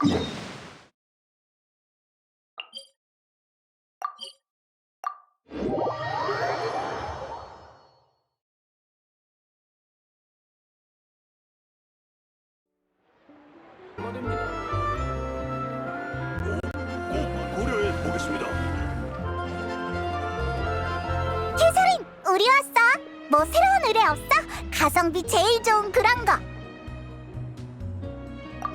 꼭 고려해 보겠습니다. 캐서린, 우리 왔어. 뭐 새로운 의뢰 없어? 가성비 제일 좋은 그런 거.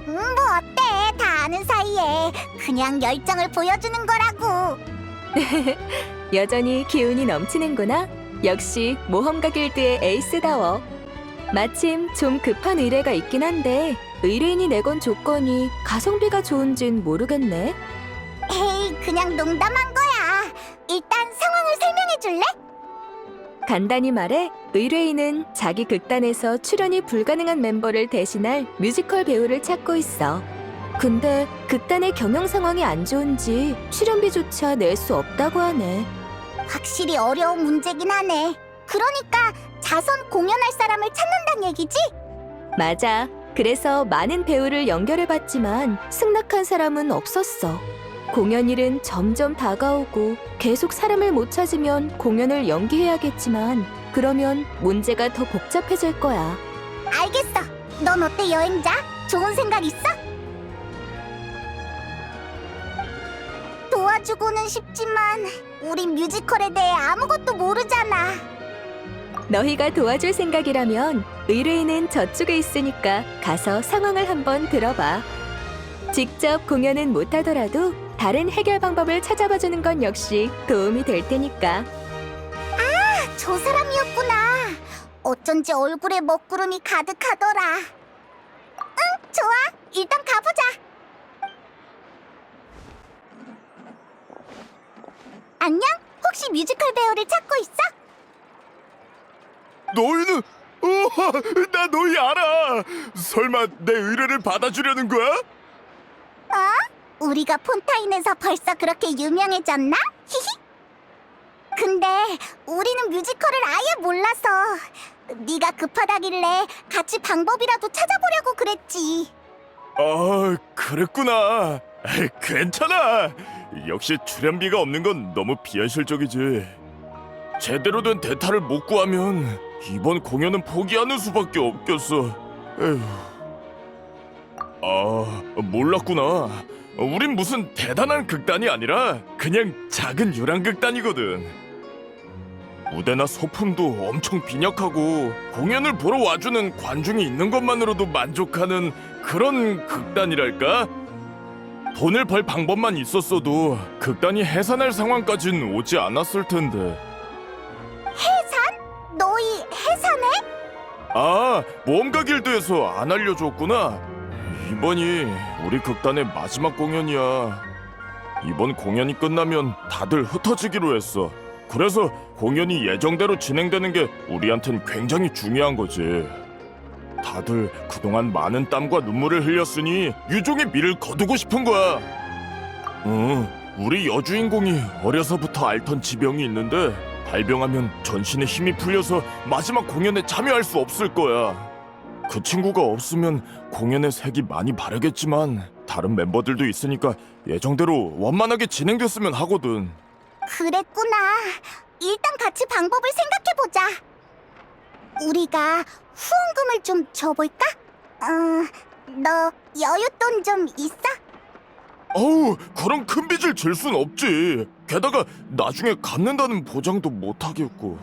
뭐 어때? 다 아는 사이에 그냥 열정을 보여주는 거라고. 여전히 기운이 넘치는구나. 역시 모험가 길드의 에이스다워. 마침 좀 급한 의뢰가 있긴 한데 의뢰인이 내건 조건이 가성비가 좋은진 모르겠네. 에이, 그냥 농담한 거야. 일단 상황을 설명해 줄래? 간단히 말해 의뢰인은 자기 극단에서 출연이 불가능한 멤버를 대신할 뮤지컬 배우를 찾고 있어. 근데 극단의 경영 상황이 안 좋은지 출연비조차 낼 수 없다고 하네. 확실히 어려운 문제긴 하네. 그러니까 자선 공연할 사람을 찾는단 얘기지? 맞아. 그래서 많은 배우를 연결해봤지만 승낙한 사람은 없었어. 공연일은 점점 다가오고 계속 사람을 못 찾으면 공연을 연기해야겠지만 그러면 문제가 더 복잡해질 거야. 알겠어. 넌 어때, 여행자? 좋은 생각 있어? 도와주고는 싶지만 우린 뮤지컬에 대해 아무것도 모르잖아. 너희가 도와줄 생각이라면 의뢰인은 저쪽에 있으니까 가서 상황을 한번 들어봐. 직접 공연은 못하더라도 다른 해결 방법을 찾아봐주는 건 역시 도움이 될 테니까. 저 사람이었구나. 어쩐지 얼굴에 먹구름이 가득하더라. 응, 좋아. 일단 가보자. 안녕? 혹시 뮤지컬 배우를 찾고 있어? 너희는 나 너희 알아. 설마 내 의뢰를 받아주려는 거야? 우리가 폰타인에서 벌써 그렇게 유명해졌나? 히히. 근데 우리는 뮤지컬을 아예 몰라서 네가 급하다길래 같이 방법이라도 찾아보려고 그랬지. 아, 그랬구나. 괜찮아. 역시 출연비가 없는 건 너무 비현실적이지. 제대로 된 대타를 못 구하면 이번 공연은 포기하는 수밖에 없겠어. 에휴. 아, 몰랐구나. 우린 무슨 대단한 극단이 아니라 그냥 작은 유랑극단이거든. 무대나 소품도 엄청 빈약하고 공연을 보러 와주는 관중이 있는 것만으로도 만족하는 그런 극단이랄까? 돈을 벌 방법만 있었어도 극단이 해산할 상황까진 오지 않았을 텐데. 너희 해산해? 아, 모험가 길드에서 안 알려줬구나. 이번이 우리 극단의 마지막 공연이야. 이번 공연이 끝나면 다들 흩어지기로 했어. 그래서 공연이 예정대로 진행되는 게 우리한텐 굉장히 중요한 거지. 다들 그동안 많은 땀과 눈물을 흘렸으니 유종의 미를 거두고 싶은 거야. 우리 여주인공이 어려서부터 앓던 지병이 있는데 발병하면 전신에 힘이 풀려서 마지막 공연에 참여할 수 없을 거야. 그 친구가 없으면 공연의 색이 많이 바르겠지만 다른 멤버들도 있으니까 예정대로 원만하게 진행됐으면 하거든. 그랬구나. 일단 같이 방법을 생각해보자. 우리가 후원금을 좀 줘볼까? 너 여윳돈 좀 있어? 어우, 그런 큰 빚을 질 순 없지. 게다가 나중에 갚는다는 보장도 못 하겠고.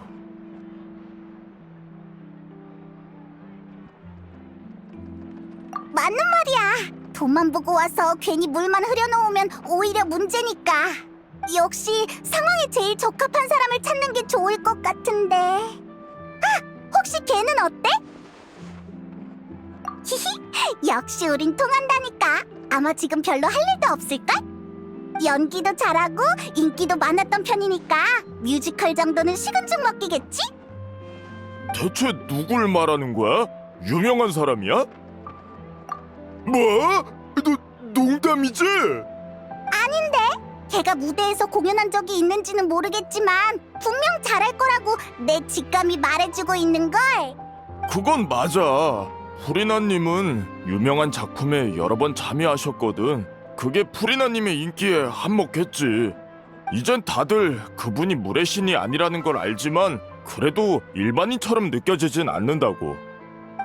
맞는 말이야. 돈만 보고 와서 괜히 물만 흐려놓으면 오히려 문제니까. 역시 상황에 제일 적합한 사람을 찾는 게 좋을 것 같은데. 혹시 걔는 어때? 히히, 역시 우린 통한다니까. 아마 지금 별로 할 일도 없을걸? 연기도 잘하고 인기도 많았던 편이니까 뮤지컬 정도는 식은 죽 먹기겠지? 대체 누굴 말하는 거야? 유명한 사람이야? 뭐? 농담이지? 아닌데? 걔가 무대에서 공연한 적이 있는지는 모르겠지만 분명 잘할 거라고 내 직감이 말해주고 있는걸. 그건 맞아. 프리나님은 유명한 작품에 여러 번 참여하셨거든. 그게 프리나님의 인기에 한몫했지. 이젠 다들 그분이 물의 신이 아니라는 걸 알지만 그래도 일반인처럼 느껴지진 않는다고.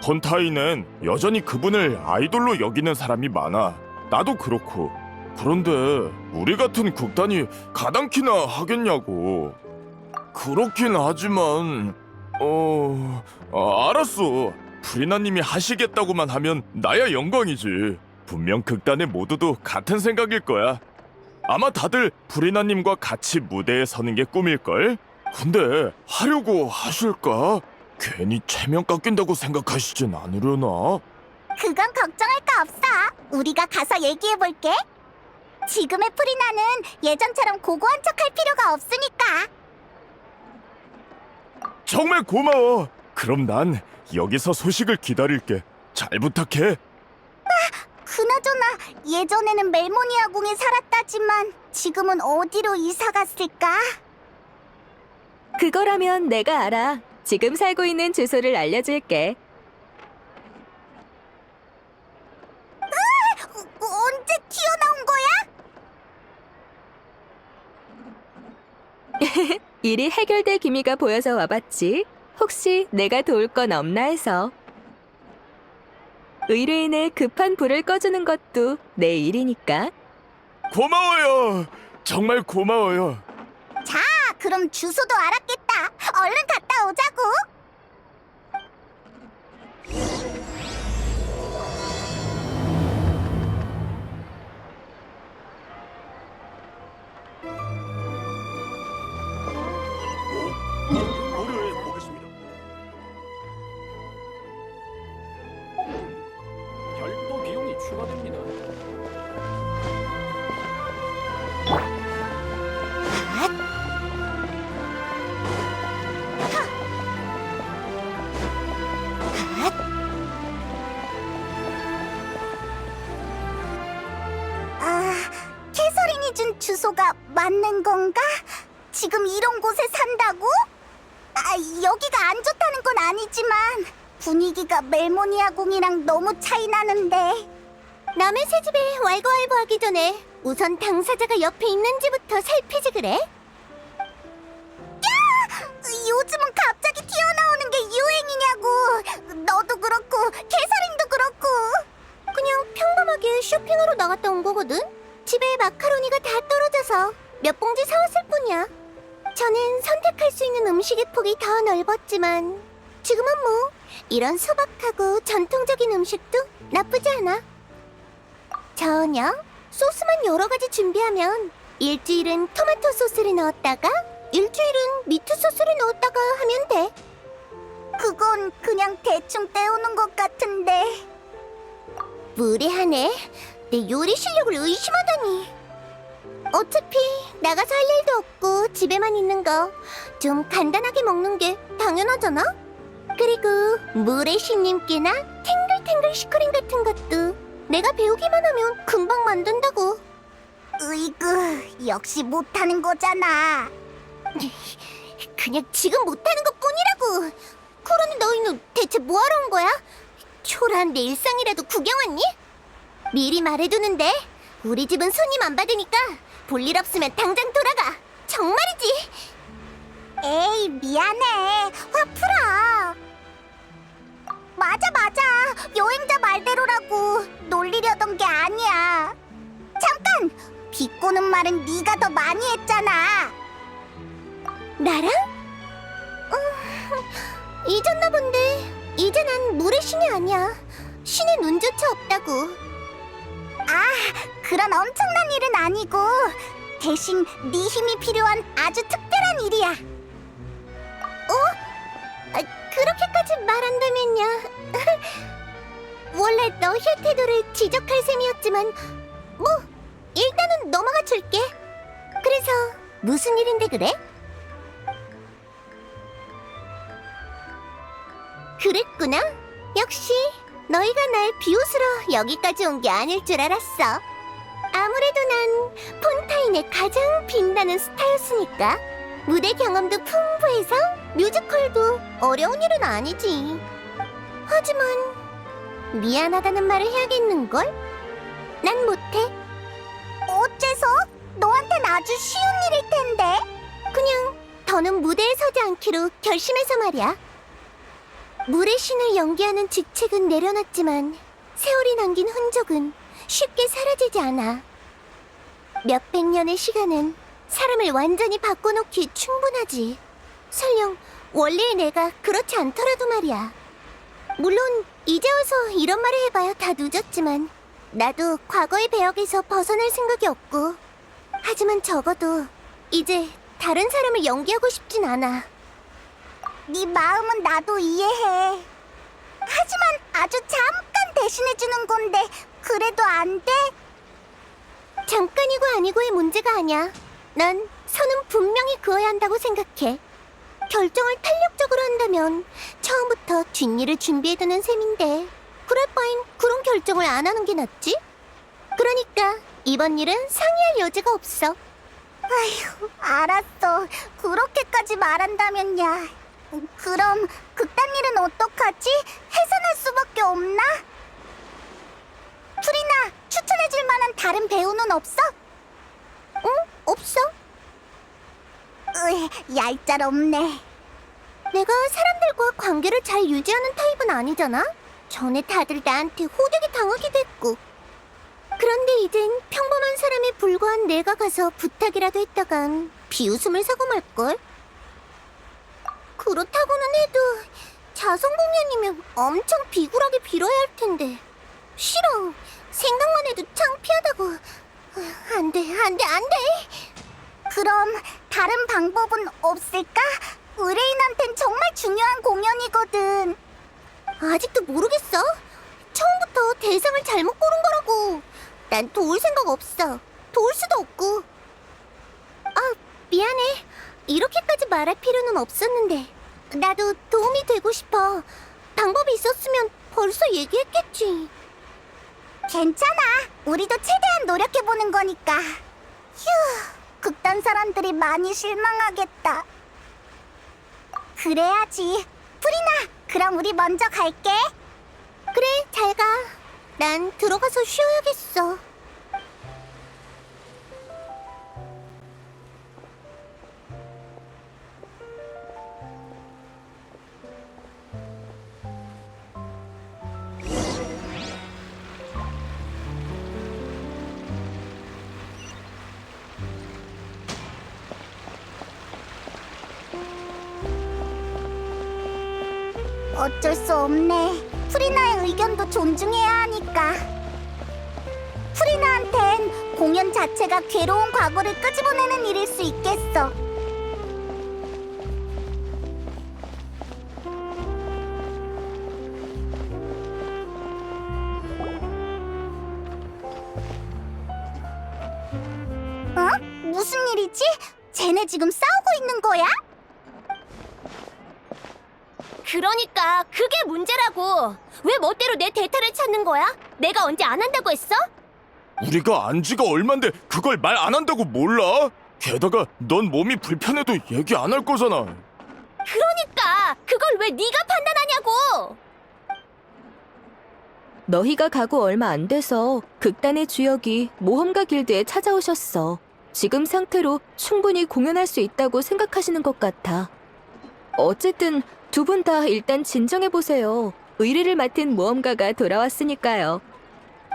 폰타인엔 여전히 그분을 아이돌로 여기는 사람이 많아. 나도 그렇고. 그런데 우리 같은 극단이 가당키나 하겠냐고. 그렇긴 하지만 알았어. 프리나님이 하시겠다고만 하면 나야 영광이지. 분명 극단의 모두도 같은 생각일 거야. 아마 다들 프리나님과 같이 무대에 서는 게 꿈일걸? 근데 하려고 하실까? 괜히 체면 깎인다고 생각하시진 않으려나? 그건 걱정할 거 없어. 우리가 가서 얘기해볼게. 지금의 프리나는 예전처럼 고고한 척할 필요가 없으니까. 정말 고마워. 그럼 난 여기서 소식을 기다릴게. 잘 부탁해. 그나저나 예전에는 멜모니아 궁에 살았다지만 지금은 어디로 이사 갔을까? 그거라면 내가 알아. 지금 살고 있는 주소를 알려줄게. 언제 튀어나온 거야? 일이 해결될 기미가 보여서 와봤지. 혹시 내가 도울 건 없나 해서. 의뢰인의 급한 불을 꺼주는 것도 내 일이니까. 고마워요. 정말 고마워요. 자, 그럼 주소도 알았겠다. 얼른 갔다 오자고. 고려해 보겠습니다. 별도 비용이 추가됩니다. 캐서린이 준 주소가 맞는 건가? 지금 이런 곳에 산다고? 여기가 안 좋다는 건 아니지만 분위기가 멜모니아 궁이랑 너무 차이 나는데. 남의 새 집에 왈가왈부하기 전에 우선 당사자가 옆에 있는지부터 살피지 그래? 야! 요즘은 갑자기 튀어나오는 게 유행이냐고. 너도 그렇고 캐서린도 그렇고. 그냥 평범하게 쇼핑하러 나갔다 온 거거든. 집에 마카로니가 다 떨어져서 몇 봉지 사왔을 뿐이야. 저는 선택할 수 있는 음식의 폭이 더 넓었지만 지금은 뭐 이런 소박하고 전통적인 음식도 나쁘지 않아. 저녁 소스만 여러 가지 준비하면 일주일은 토마토 소스를 넣었다가 일주일은 미트 소스를 넣었다가 하면 돼. 그건 그냥 대충 때우는 것 같은데. 무례하네. 내 요리 실력을 의심하다니. 어차피 나가서 할 일도 없고 집에만 있는 거 좀 간단하게 먹는 게 당연하잖아? 그리고 물의 신님께나 탱글탱글 시커링 같은 것도 내가 배우기만 하면 금방 만든다고. 으이그, 역시 못하는 거잖아. 그냥 지금 못하는 것 뿐이라고. 그러니 너희는 대체 뭐하러 온 거야? 초라한 내 일상이라도 구경 왔니? 미리 말해두는데 우리 집은 손님 안 받으니까 볼일 없으면 당장 돌아가. 정말이지. 에이, 미안해. 화 풀어. 맞아. 여행자 말대로라고. 놀리려던 게 아니야. 잠깐! 비꼬는 말은 네가 더 많이 했잖아. 나랑? 잊었나 본데 이제 난 물의 신이 아니야. 신의 눈조차 없다고. 그런 엄청난 일은 아니고 대신 네 힘이 필요한 아주 특별한 일이야. 그렇게까지 말한다면요. 원래 너희의 태도를 지적할 셈이었지만 뭐 일단은 넘어가 줄게. 그래서 무슨 일인데 그래? 그랬구나. 역시 너희가 날 비웃으러 여기까지 온 게 아닐 줄 알았어. 아무래도 난 폰타인의 가장 빛나는 스타였으니까. 무대 경험도 풍부해서 뮤지컬도 어려운 일은 아니지. 하지만 미안하다는 말을 해야겠는걸? 난 못해. 어째서? 너한텐 아주 쉬운 일일 텐데. 그냥 더는 무대에 서지 않기로 결심해서 말이야. 물의 신을 연기하는 직책은 내려놨지만 세월이 남긴 흔적은 쉽게 사라지지 않아. 몇백 년의 시간은 사람을 완전히 바꿔놓기에 충분하지. 설령 원래의 내가 그렇지 않더라도 말이야. 물론 이제 와서 이런 말을 해봐야 다 늦었지만 나도 과거의 배역에서 벗어날 생각이 없고, 하지만 적어도 이제 다른 사람을 연기하고 싶진 않아. 네 마음은 나도 이해해. 하지만 아주 잠깐 대신해주는 건데 그래도 안 돼? 잠깐이고 아니고의 문제가 아니야. 난 선은 분명히 그어야 한다고 생각해. 결정을 탄력적으로 한다면 처음부터 뒷일을 준비해두는 셈인데, 그럴 바엔 그런 결정을 안 하는 게 낫지? 그러니까 이번 일은 상의할 여지가 없어. 아휴, 알았어. 그렇게까지 말한다면야. 그럼 그딴 일은 어떡하지? 해산할 수밖에 없나? 프리나, 추천해줄 만한 다른 배우는 없어? 응? 없어? 얄짤없네. 내가 사람들과 관계를 잘 유지하는 타입은 아니잖아? 전에 다들 나한테 호되게 당하기도 했고. 그런데 이젠 평범한 사람에 불과한 내가 가서 부탁이라도 했다간 비웃음을 사고 말걸? 그렇다고는 해도 자선공연이면 엄청 비굴하게 빌어야 할 텐데. 싫어. 생각만 해도 창피하다고. 안 돼. 그럼 다른 방법은 없을까? 의뢰인한텐 정말 중요한 공연이거든. 아직도 모르겠어. 처음부터 대상을 잘못 고른 거라고. 난 도울 생각 없어. 도울 수도 없고. 아, 미안해. 이렇게까지 말할 필요는 없었는데. 나도 도움이 되고 싶어. 방법이 있었으면 벌써 얘기했겠지. 괜찮아. 우리도 최대한 노력해보는 거니까. 휴, 극단 사람들이 많이 실망하겠다. 그래야지. 프리나, 그럼 우리 먼저 갈게. 그래, 잘 가. 난 들어가서 쉬어야겠어. 어쩔 수 없네. 프리나의 의견도 존중해야 하니까. 프리나한텐 공연 자체가 괴로운 과거를 끄집어내는 일일 수 있겠어. 어? 무슨 일이지? 쟤네 지금 싸우고 있는 거야? 그러니까 그게 문제라고. 왜 멋대로 내 데이터를 찾는 거야? 내가 언제 안 한다고 했어? 우리가 안 지가 얼만데 그걸 말 안 한다고 몰라? 게다가 넌 몸이 불편해도 얘기 안 할 거잖아. 그러니까 그걸 왜 네가 판단하냐고. 너희가 가고 얼마 안 돼서 극단의 주역이 모험가 길드에 찾아오셨어. 지금 상태로 충분히 공연할 수 있다고 생각하시는 것 같아. 어쨌든 두 분 다 일단 진정해보세요. 의뢰를 맡은 모험가가 돌아왔으니까요.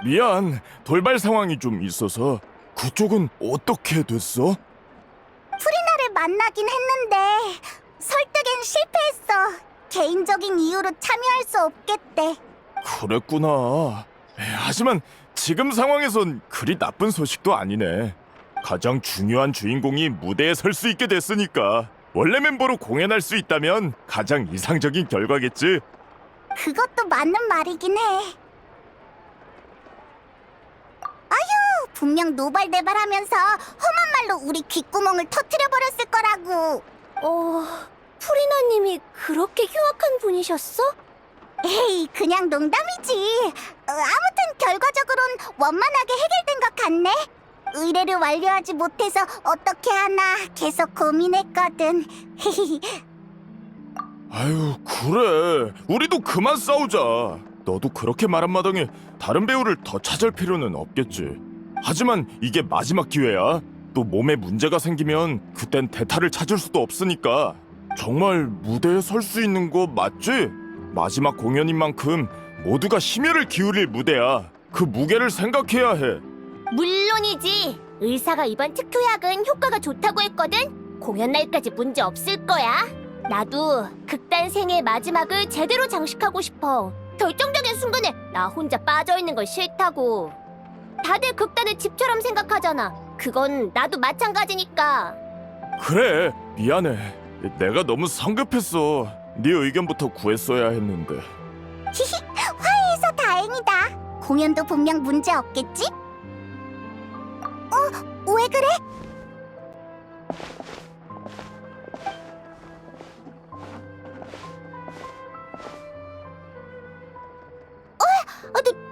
미안, 돌발 상황이 좀 있어서. 그쪽은 어떻게 됐어? 프리나를 만나긴 했는데 설득엔 실패했어. 개인적인 이유로 참여할 수 없겠대. 그랬구나. 하지만 지금 상황에선 그리 나쁜 소식도 아니네. 가장 중요한 주인공이 무대에 설 수 있게 됐으니까 원래 멤버로 공연할 수 있다면 가장 이상적인 결과겠지. 그것도 맞는 말이긴 해. 아휴, 분명 노발대발하면서 험한 말로 우리 귓구멍을 터뜨려버렸을 거라고. 프리나님이 그렇게 흉악한 분이셨어? 에이, 그냥 농담이지. 아무튼 결과적으로는 원만하게 해결된 것 같네. 의뢰를 완료하지 못해서 어떻게 하나 계속 고민했거든. 아유, 그래. 우리도 그만 싸우자. 너도 그렇게 말한 마당에 다른 배우를 더 찾을 필요는 없겠지. 하지만 이게 마지막 기회야. 또 몸에 문제가 생기면 그땐 대타를 찾을 수도 없으니까. 정말 무대에 설 수 있는 거 맞지? 마지막 공연인 만큼 모두가 심혈을 기울일 무대야. 그 무게를 생각해야 해. 물론이지. 의사가 이번 특효약은 효과가 좋다고 했거든. 공연 날까지 문제 없을 거야. 나도 극단 생의 마지막을 제대로 장식하고 싶어. 결정적인 순간에 나 혼자 빠져있는 걸 싫다고. 다들 극단을 집처럼 생각하잖아. 그건 나도 마찬가지니까. 그래, 미안해. 내가 너무 성급했어. 네 의견부터 구했어야 했는데. 화해해서 다행이다. 공연도 분명 문제 없겠지? 왜 그래?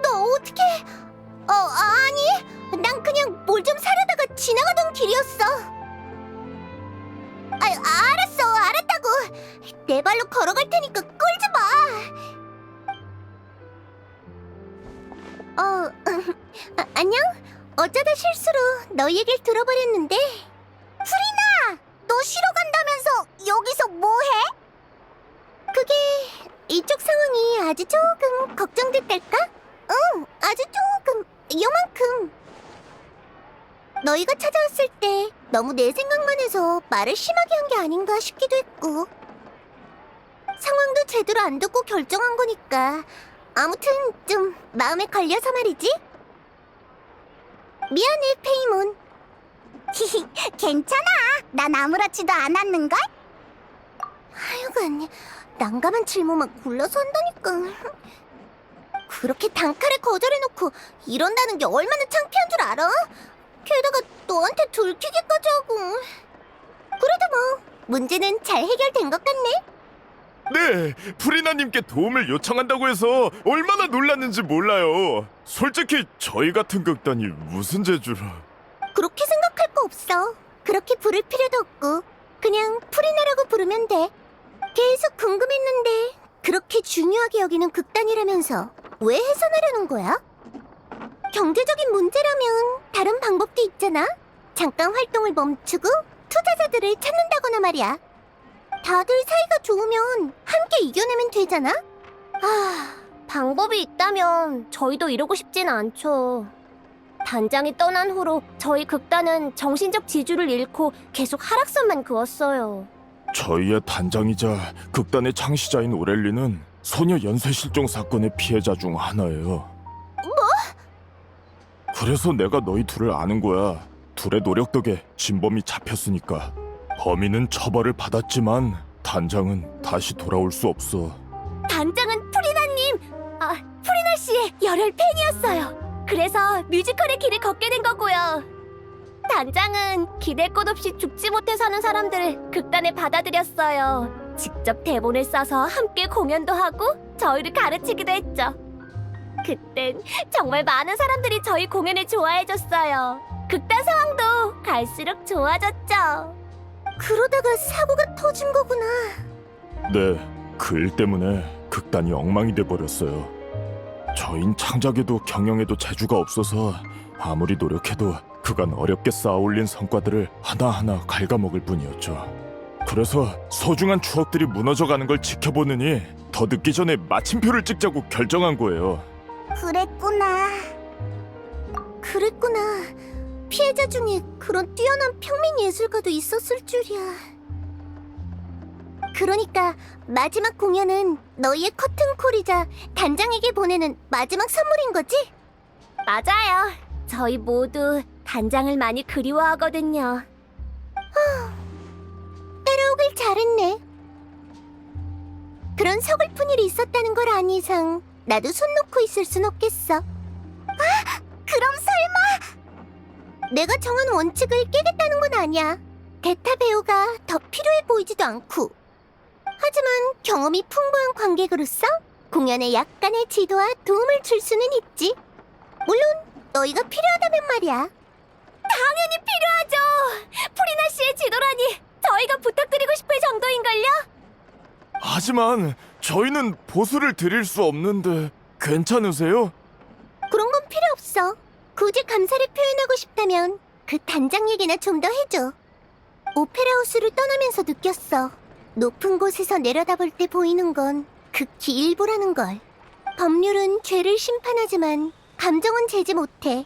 너 어떻게? 아니, 난 그냥 뭘 좀 사려다가 지나가던 길이었어. 알았다고. 내 발로 걸어갈 테니까 끌지 마. 안녕? 어쩌다 실수로 너 얘기를 들어버렸는데. 프리나! 너 쉬러 간다면서 여기서 뭐해? 그게 이쪽 상황이 아주 조금 걱정됐달까? 응, 아주 조금, 요만큼. 너희가 찾아왔을 때 너무 내 생각만 해서 말을 심하게 한 게 아닌가 싶기도 했고. 상황도 제대로 안 듣고 결정한 거니까 아무튼 좀 마음에 걸려서 말이지. 미안해, 페이몬. 괜찮아. 난 아무렇지도 않았는걸? 하여간 난감한 질문만 골라서 한다니까. 그렇게 단칼에 거절해놓고 이런다는 게 얼마나 창피한 줄 알아? 게다가 너한테 들키기까지 하고. 그래도 뭐 문제는 잘 해결된 것 같네. 네, 프리나님께 도움을 요청한다고 해서 얼마나 놀랐는지 몰라요. 솔직히 저희 같은 극단이 무슨 재주로. 그렇게 생각할 거 없어. 그렇게 부를 필요도 없고 그냥 프리나라고 부르면 돼. 계속 궁금했는데 그렇게 중요하게 여기는 극단이라면서 왜 해산하려는 거야? 경제적인 문제라면 다른 방법도 있잖아. 잠깐 활동을 멈추고 투자자들을 찾는다거나 말이야. 다들 사이가 좋으면 함께 이겨내면 되잖아. 방법이 있다면 저희도 이러고 싶진 않죠. 단장이 떠난 후로 저희 극단은 정신적 지주를 잃고 계속 하락선만 그었어요. 저희의 단장이자 극단의 창시자인 오렐리는 소녀 연쇄 실종 사건의 피해자 중 하나예요. 그래서 내가 너희 둘을 아는 거야. 둘의 노력 덕에 진범이 잡혔으니까. 범인은 처벌을 받았지만 단장은 다시 돌아올 수 없어. 단장은 프리나님, 프리나 씨의 열혈 팬이었어요. 그래서 뮤지컬의 길을 걷게 된 거고요. 단장은 기댈 것 없이 죽지 못해 사는 사람들을 극단에 받아들였어요. 직접 대본을 써서 함께 공연도 하고 저희를 가르치기도 했죠. 그땐 정말 많은 사람들이 저희 공연을 좋아해줬어요. 극단 상황도 갈수록 좋아졌죠. 그러다가 사고가 터진 거구나. 네, 그 일 때문에 극단이 엉망이 돼버렸어요. 저흰 창작에도 경영에도 재주가 없어서 아무리 노력해도 그간 어렵게 쌓아올린 성과들을 하나하나 갉아먹을 뿐이었죠. 그래서 소중한 추억들이 무너져가는 걸 지켜보느니 더 늦기 전에 마침표를 찍자고 결정한 거예요. 그랬구나. 피해자 중에 그런 뛰어난 평민 예술가도 있었을 줄이야. 그러니까 마지막 공연은 너희의 커튼콜이자 단장에게 보내는 마지막 선물인 거지? 맞아요. 저희 모두 단장을 많이 그리워하거든요. 따라오길 잘했네. 그런 서글픈 일이 있었다는 걸 아는 이상 나도 손 놓고 있을 순 없겠어. 그럼 설마 내가 정한 원칙을 깨겠다는 건 아니야. 대타 배우가 더 필요해 보이지도 않고. 하지만 경험이 풍부한 관객으로서 공연에 약간의 지도와 도움을 줄 수는 있지. 물론 너희가 필요하다면 말이야. 당연히 필요하죠. 프리나 씨의 지도라니 저희가 부탁드리고 싶을 정도인걸요? 하지만 저희는 보수를 드릴 수 없는데. 괜찮으세요? 그런 건 필요 없어. 굳이 감사를 표현하고 싶다면 그 단장 얘기나 좀 더 해줘. 오페라 하우스를 떠나면서 느꼈어. 높은 곳에서 내려다볼 때 보이는 건 극히 일부라는 걸. 법률은 죄를 심판하지만 감정은 재지 못해.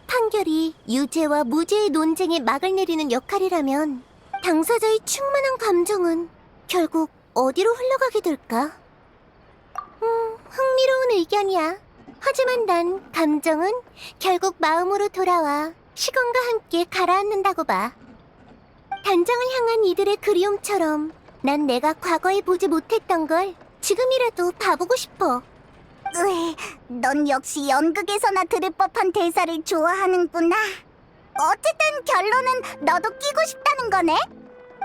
판결이 유죄와 무죄의 논쟁에 막을 내리는 역할이라면 당사자의 충만한 감정은 결국 어디로 흘러가게 될까? 흥미로운 의견이야. 하지만 난 감정은 결국 마음으로 돌아와 시간과 함께 가라앉는다고 봐. 단장을 향한 이들의 그리움처럼 난 내가 과거에 보지 못했던 걸 지금이라도 봐보고 싶어. 넌 역시 연극에서나 들을 법한 대사를 좋아하는구나. 어쨌든 결론은 너도 끼고 싶다는 거네?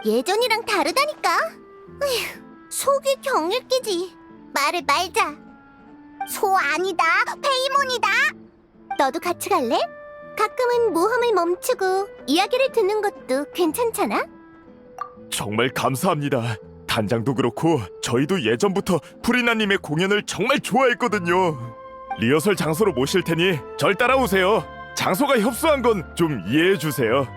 예전이랑 다르다니까. 속이 경을 끼지. 말을 말자. 소 아니다. 페이몬이다. 너도 같이 갈래? 가끔은 모험을 멈추고 이야기를 듣는 것도 괜찮잖아? 정말 감사합니다. 단장도 그렇고 저희도 예전부터 프리나님의 공연을 정말 좋아했거든요. 리허설 장소로 모실 테니 절 따라오세요. 장소가 협소한 건 좀 이해해 주세요.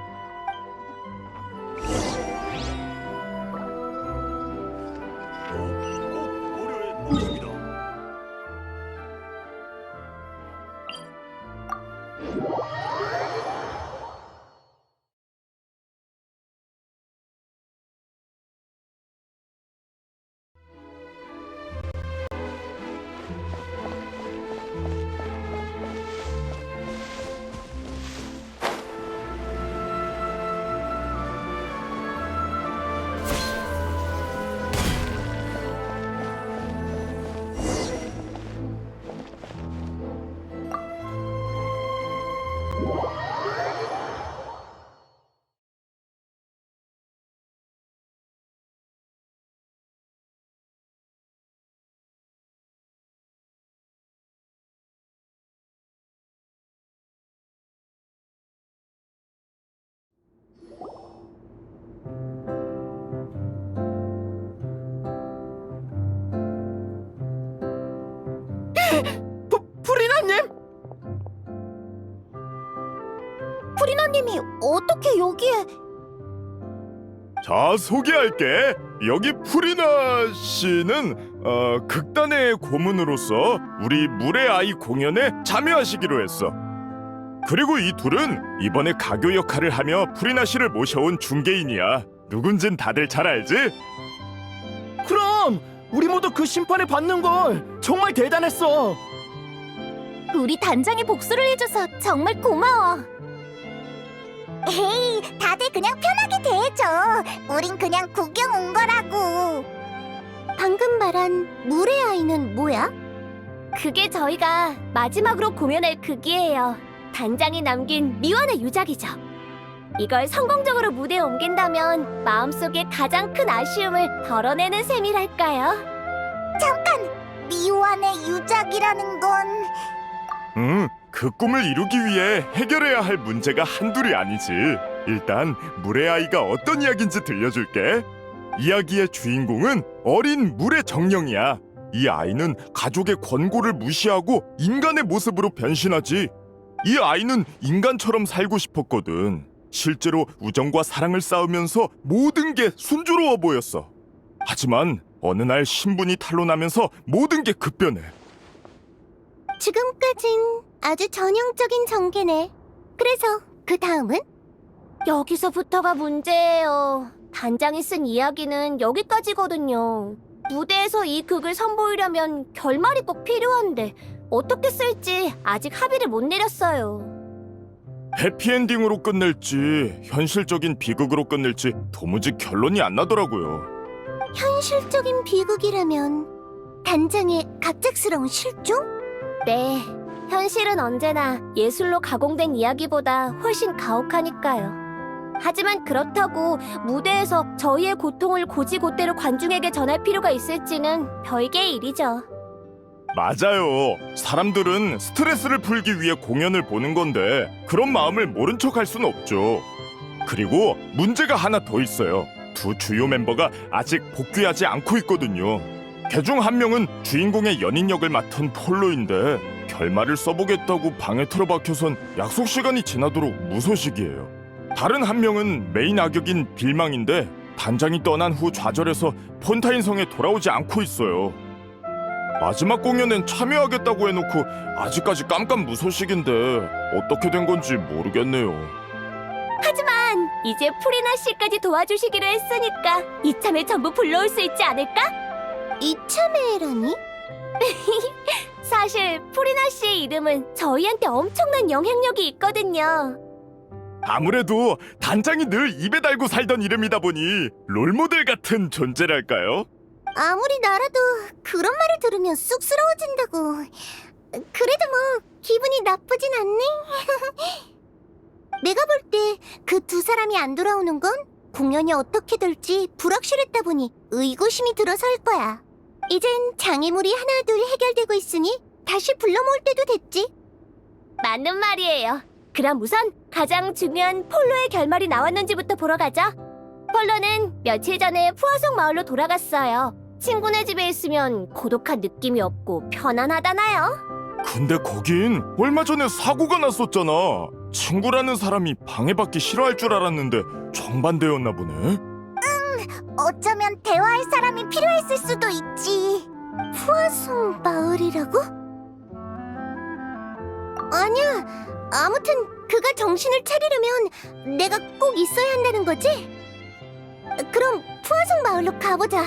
프리나님! 프리나님이 어떻게 여기에... 자, 소개할게. 여기 프리나 씨는 극단의 고문으로서 우리 물의 아이 공연에 참여하시기로 했어. 그리고 이 둘은 이번에 가교 역할을 하며 프리나 씨를 모셔온 중개인이야. 누군진 다들 잘 알지? 그럼 우리 모두 그 심판을 받는 걸 정말 대단했어. 우리 단장이 복수를 해줘서 정말 고마워. 에이, 다들 그냥 편하게 대해줘. 우린 그냥 구경 온 거라고. 방금 말한 물의 아이는 뭐야? 그게 저희가 마지막으로 공연할 극이에요. 단장이 남긴 미완의 유작이죠. 이걸 성공적으로 무대에 옮긴다면 마음속에 가장 큰 아쉬움을 덜어내는 셈이랄까요? 미완의 유작이라는 건... 그 꿈을 이루기 위해 해결해야 할 문제가 한둘이 아니지. 일단 물의 아이가 어떤 이야기인지 들려줄게. 이야기의 주인공은 어린 물의 정령이야. 이 아이는 가족의 권고를 무시하고 인간의 모습으로 변신하지. 이 아이는 인간처럼 살고 싶었거든. 실제로 우정과 사랑을 쌓으면서 모든 게 순조로워 보였어. 하지만 어느 날 신분이 탄로나면서 모든 게 급변해. 지금까진 아주 전형적인 전개네. 그래서 그 다음은? 여기서부터가 문제예요. 단장이 쓴 이야기는 여기까지거든요. 무대에서 이 극을 선보이려면 결말이 꼭 필요한데 어떻게 쓸지 아직 합의를 못 내렸어요. 해피엔딩으로 끝낼지 현실적인 비극으로 끝낼지 도무지 결론이 안 나더라고요. 현실적인 비극이라면 단장의 갑작스러운 실종? 네, 현실은 언제나 예술로 가공된 이야기보다 훨씬 가혹하니까요. 하지만 그렇다고 무대에서 저희의 고통을 곧이곧대로 관중에게 전할 필요가 있을지는 별개의 일이죠. 맞아요. 사람들은 스트레스를 풀기 위해 공연을 보는 건데 그런 마음을 모른 척할 순 없죠. 그리고 문제가 하나 더 있어요. 두 주요 멤버가 아직 복귀하지 않고 있거든요. 걔중 한 명은 주인공의 연인 역을 맡은 폴로인데 결말을 써보겠다고 방에 틀어박혀선 약속 시간이 지나도록 무소식이에요. 다른 한 명은 메인 악역인 빌망인데 단장이 떠난 후 좌절해서 폰타인 성에 돌아오지 않고 있어요. 마지막 공연엔 참여하겠다고 해놓고 아직까지 깜깜무소식인데 어떻게 된 건지 모르겠네요. 하지만 이제 프리나 씨까지 도와주시기로 했으니까 이참에 전부 불러올 수 있지 않을까? 이참에라니? 사실 프리나 씨의 이름은 저희한테 엄청난 영향력이 있거든요. 아무래도 단장이 늘 입에 달고 살던 이름이다 보니 롤모델 같은 존재랄까요? 아무리 나라도 그런 말을 들으면 쑥스러워진다고. 그래도 뭐 기분이 나쁘진 않네. 내가 볼 때 그 두 사람이 안 돌아오는 건 공연이 어떻게 될지 불확실했다 보니 의구심이 들어서일 거야. 이젠 장애물이 하나둘 해결되고 있으니 다시 불러 모을 때도 됐지. 맞는 말이에요. 그럼 우선 가장 중요한 폴로의 결말이 나왔는지부터 보러 가죠. 폴로는 며칠 전에 푸아송 마을로 돌아갔어요. 친구네 집에 있으면 고독한 느낌이 없고 편안하다나요? 근데 거긴 얼마 전에 사고가 났었잖아. 친구라는 사람이 방해받기 싫어할 줄 알았는데 정반대였나 보네. 어쩌면 대화할 사람이 필요했을 수도 있지. 푸아송 마을이라고? 아니야. 아무튼 그가 정신을 차리려면 내가 꼭 있어야 한다는 거지? 그럼 푸아송 마을로 가보자.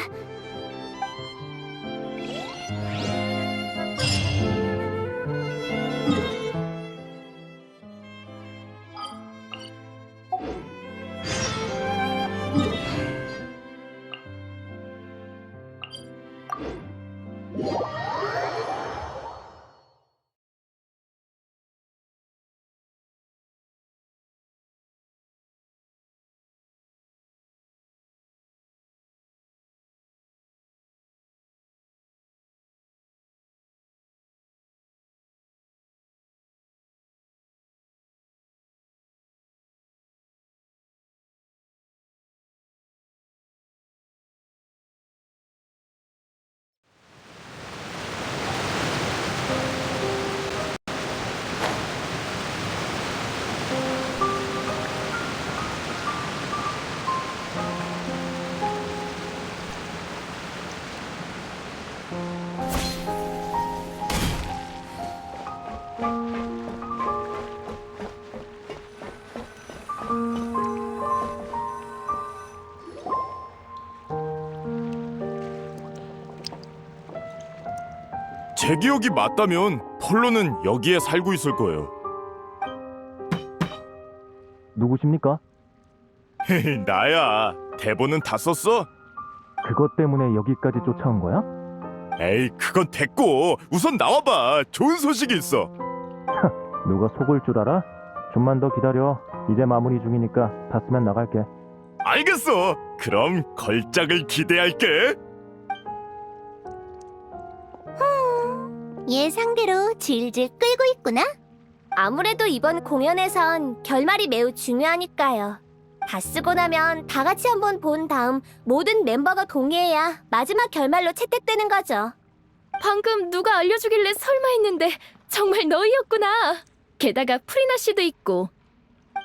제 기억이 맞다면 폴로는 여기에 살고 있을 거예요. 누구십니까? 나야. 대본은 다 썼어? 그것 때문에 여기까지 쫓아온 거야? 에이, 그건 됐고 우선 나와봐. 좋은 소식이 있어. 누가 속을 줄 알아? 좀만 더 기다려. 이제 마무리 중이니까 다 쓰면 나갈게. 알겠어. 그럼 걸작을 기대할게. 예상대로 질질 끌고 있구나. 아무래도 이번 공연에선 결말이 매우 중요하니까요. 다 쓰고 나면 다 같이 한번 본 다음 모든 멤버가 동의해야 마지막 결말로 채택되는 거죠. 방금 누가 알려주길래 설마 했는데 정말 너희였구나. 게다가 프리나 씨도 있고.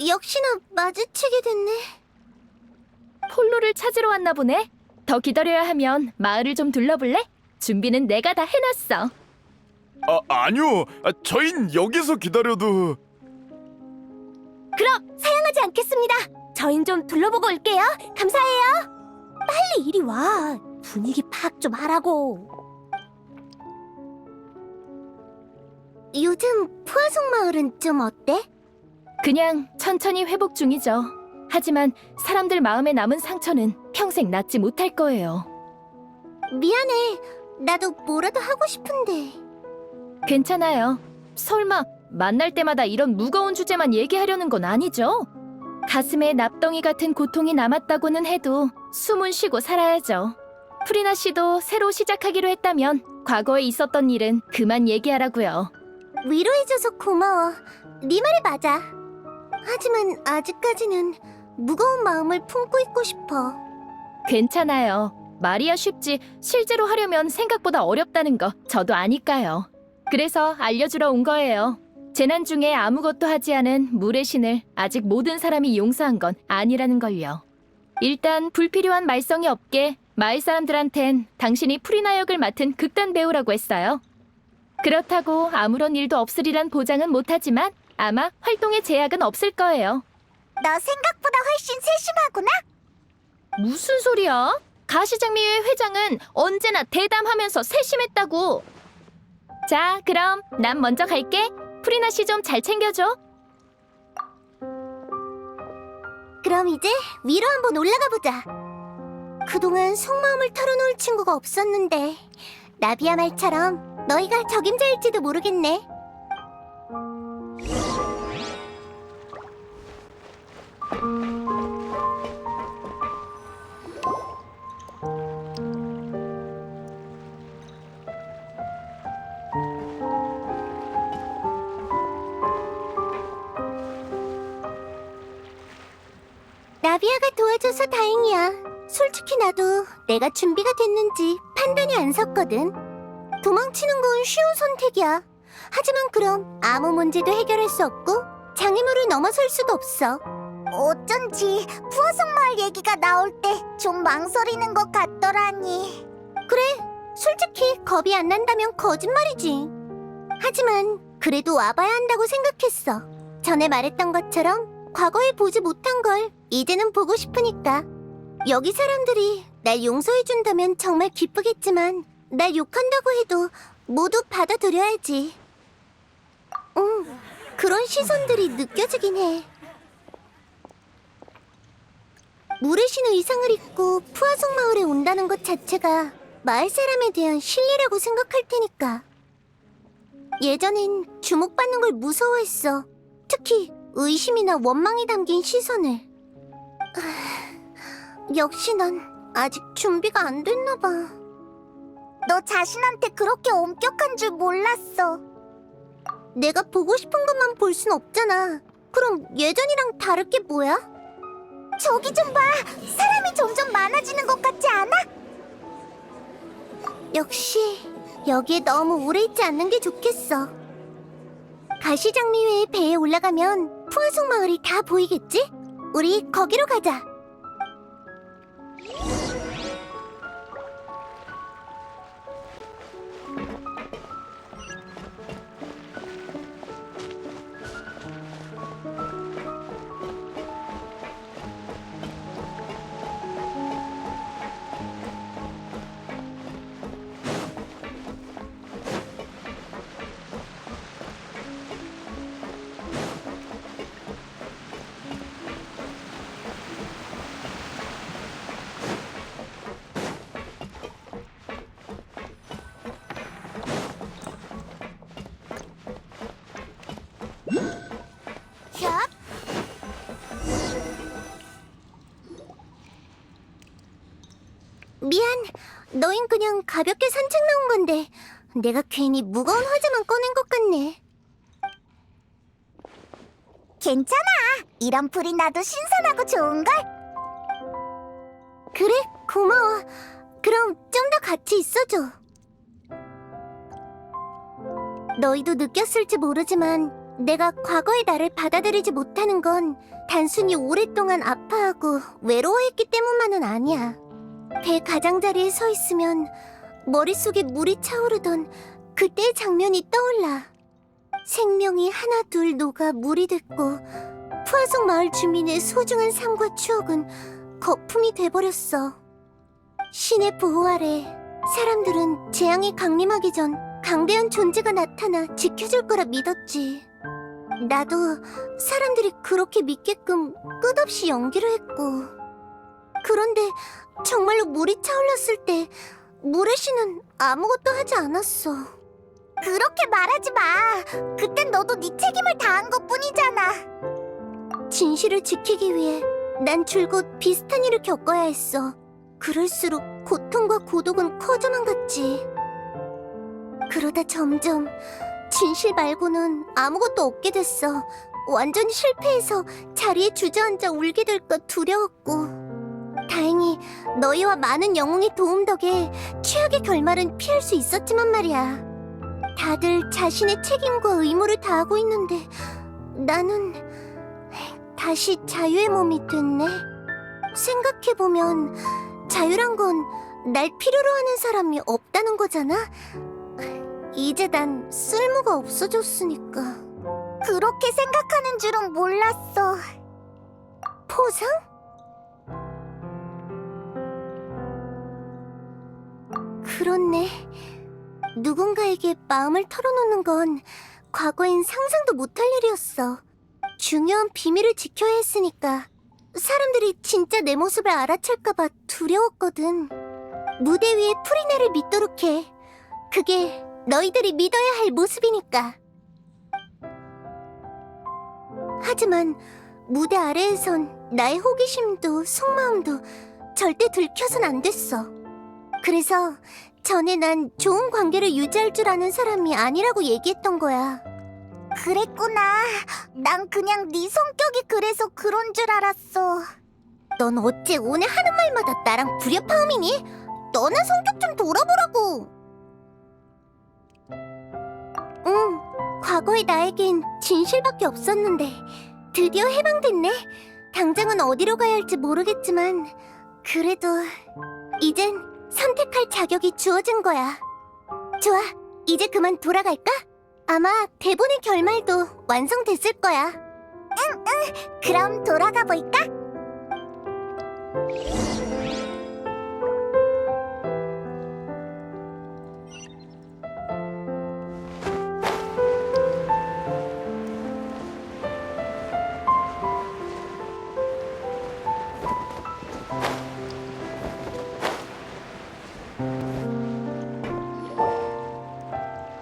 역시나 마주치게 됐네. 폴로를 찾으러 왔나 보네. 더 기다려야 하면 마을을 좀 둘러볼래? 준비는 내가 다 해놨어. 아니요. 저흰 여기서 기다려도. 그럼 사양하지 않겠습니다. 저흰 좀 둘러보고 올게요. 감사해요. 빨리 이리 와. 분위기 파악 좀 하라고. 요즘 푸아송 마을은 좀 어때? 그냥 천천히 회복 중이죠. 하지만 사람들 마음에 남은 상처는 평생 낫지 못할 거예요. 미안해. 나도 뭐라도 하고 싶은데. 괜찮아요. 설마 만날 때마다 이런 무거운 주제만 얘기하려는 건 아니죠? 가슴에 납덩이 같은 고통이 남았다고는 해도 숨은 쉬고 살아야죠. 프리나 씨도 새로 시작하기로 했다면 과거에 있었던 일은 그만 얘기하라고요. 위로해줘서 고마워. 네 말이 맞아. 하지만 아직까지는 무거운 마음을 품고 있고 싶어. 괜찮아요. 말이야 쉽지 실제로 하려면 생각보다 어렵다는 거 저도 아니까요. 그래서 알려주러 온 거예요. 재난 중에 아무것도 하지 않은 물의 신을 아직 모든 사람이 용서한 건 아니라는 걸요. 일단 불필요한 말썽이 없게 마을 사람들한텐 당신이 프리나 역을 맡은 극단 배우라고 했어요. 그렇다고 아무런 일도 없으리란 보장은 못하지만 아마 활동에 제약은 없을 거예요. 너 생각보다 훨씬 세심하구나. 무슨 소리야? 가시장미회 회장은 언제나 대담하면서 세심했다고. 자, 그럼 난 먼저 갈게. 프리나 씨 좀 잘 챙겨줘. 그럼 이제 위로 한번 올라가 보자. 그동안 속마음을 털어놓을 친구가 없었는데 나비야 말처럼 너희가 적임자일지도 모르겠네. 나비야가 도와줘서 다행이야. 솔직히 나도 내가 준비가 됐는지 판단이 안 섰거든. 도망치는 건 쉬운 선택이야. 하지만 그럼 아무 문제도 해결할 수 없고 장애물을 넘어설 수도 없어. 어쩐지 푸어성 마을 얘기가 나올 때 좀 망설이는 것 같더라니. 그래, 솔직히 겁이 안 난다면 거짓말이지. 하지만 그래도 와봐야 한다고 생각했어. 전에 말했던 것처럼 과거에 보지 못한 걸 이제는 보고 싶으니까. 여기 사람들이 날 용서해준다면 정말 기쁘겠지만 날 욕한다고 해도 모두 받아들여야지. 그런 시선들이 느껴지긴 해. 물의 신 의상을 입고 푸아송 마을에 온다는 것 자체가 마을 사람에 대한 신뢰라고 생각할 테니까. 예전엔 주목받는 걸 무서워했어. 특히 의심이나 원망이 담긴 시선을. 역시 난 아직 준비가 안 됐나 봐. 너 자신한테 그렇게 엄격한 줄 몰랐어. 내가 보고 싶은 것만 볼 순 없잖아. 그럼 예전이랑 다를 게 뭐야? 저기 좀 봐. 사람이 점점 많아지는 것 같지 않아? 역시 여기에 너무 오래 있지 않는 게 좋겠어. 가시장미회의 배에 올라가면 푸아송 마을이 다 보이겠지? 우리 거기로 가자. 샵. 미안, 너흰 그냥 가볍게 산책 나온 건데 내가 괜히 무거운 화제만 꺼낸 것 같네. 괜찮아. 이런 풀이 나도 신선하고 좋은걸? 그래, 고마워. 그럼 좀 더 같이 있어줘. 너희도 느꼈을지 모르지만 내가 과거의 나를 받아들이지 못하는 건 단순히 오랫동안 아파하고 외로워했기 때문만은 아니야. 배 가장자리에 서 있으면 머릿속에 물이 차오르던 그때의 장면이 떠올라. 생명이 하나 둘 녹아 물이 됐고 푸아송 마을 주민의 소중한 삶과 추억은 거품이 돼버렸어. 신의 보호 아래 사람들은 재앙이 강림하기 전 강대한 존재가 나타나 지켜줄 거라 믿었지. 나도 사람들이 그렇게 믿게끔 끝없이 연기를 했고. 그런데 정말로 물이 차올랐을 때 물의 신은 아무것도 하지 않았어. 그렇게 말하지 마. 그땐 너도 네 책임을 다한 것뿐이잖아. 진실을 지키기 위해 난 줄곧 비슷한 일을 겪어야 했어. 그럴수록 고통과 고독은 커져만 갔지. 그러다 점점 진실 말고는 아무것도 없게 됐어. 완전히 실패해서 자리에 주저앉아 울게 될까 두려웠고. 다행히 너희와 많은 영웅의 도움 덕에 최악의 결말은 피할 수 있었지만 말이야. 다들 자신의 책임과 의무를 다하고 있는데 나는 다시 자유의 몸이 됐네. 생각해보면 자유란 건 날 필요로 하는 사람이 없다는 거잖아. 이제 난 쓸모가 없어졌으니까. 그렇게 생각하는 줄은 몰랐어. 포상? 그렇네. 누군가에게 마음을 털어놓는 건 과거엔 상상도 못할 일이었어. 중요한 비밀을 지켜야 했으니까 사람들이 진짜 내 모습을 알아챌까봐 두려웠거든. 무대 위에 프리나를 믿도록 해. 그게 너희들이 믿어야 할 모습이니까. 하지만 무대 아래에선 나의 호기심도 속마음도 절대 들켜선 안 됐어. 그래서 전에 난 좋은 관계를 유지할 줄 아는 사람이 아니라고 얘기했던 거야. 그랬구나. 난 그냥 네 성격이 그래서 그런 줄 알았어. 넌 어째 오늘 하는 말마다 나랑 불협화음이니? 너나 성격 좀 돌아보라고. 응, 과거의 나에겐 진실밖에 없었는데 드디어 해방됐네. 당장은 어디로 가야 할지 모르겠지만 그래도 이젠 선택할 자격이 주어진 거야. 좋아, 이제 그만 돌아갈까? 아마 대본의 결말도 완성됐을 거야. 응, 그럼 돌아가 볼까?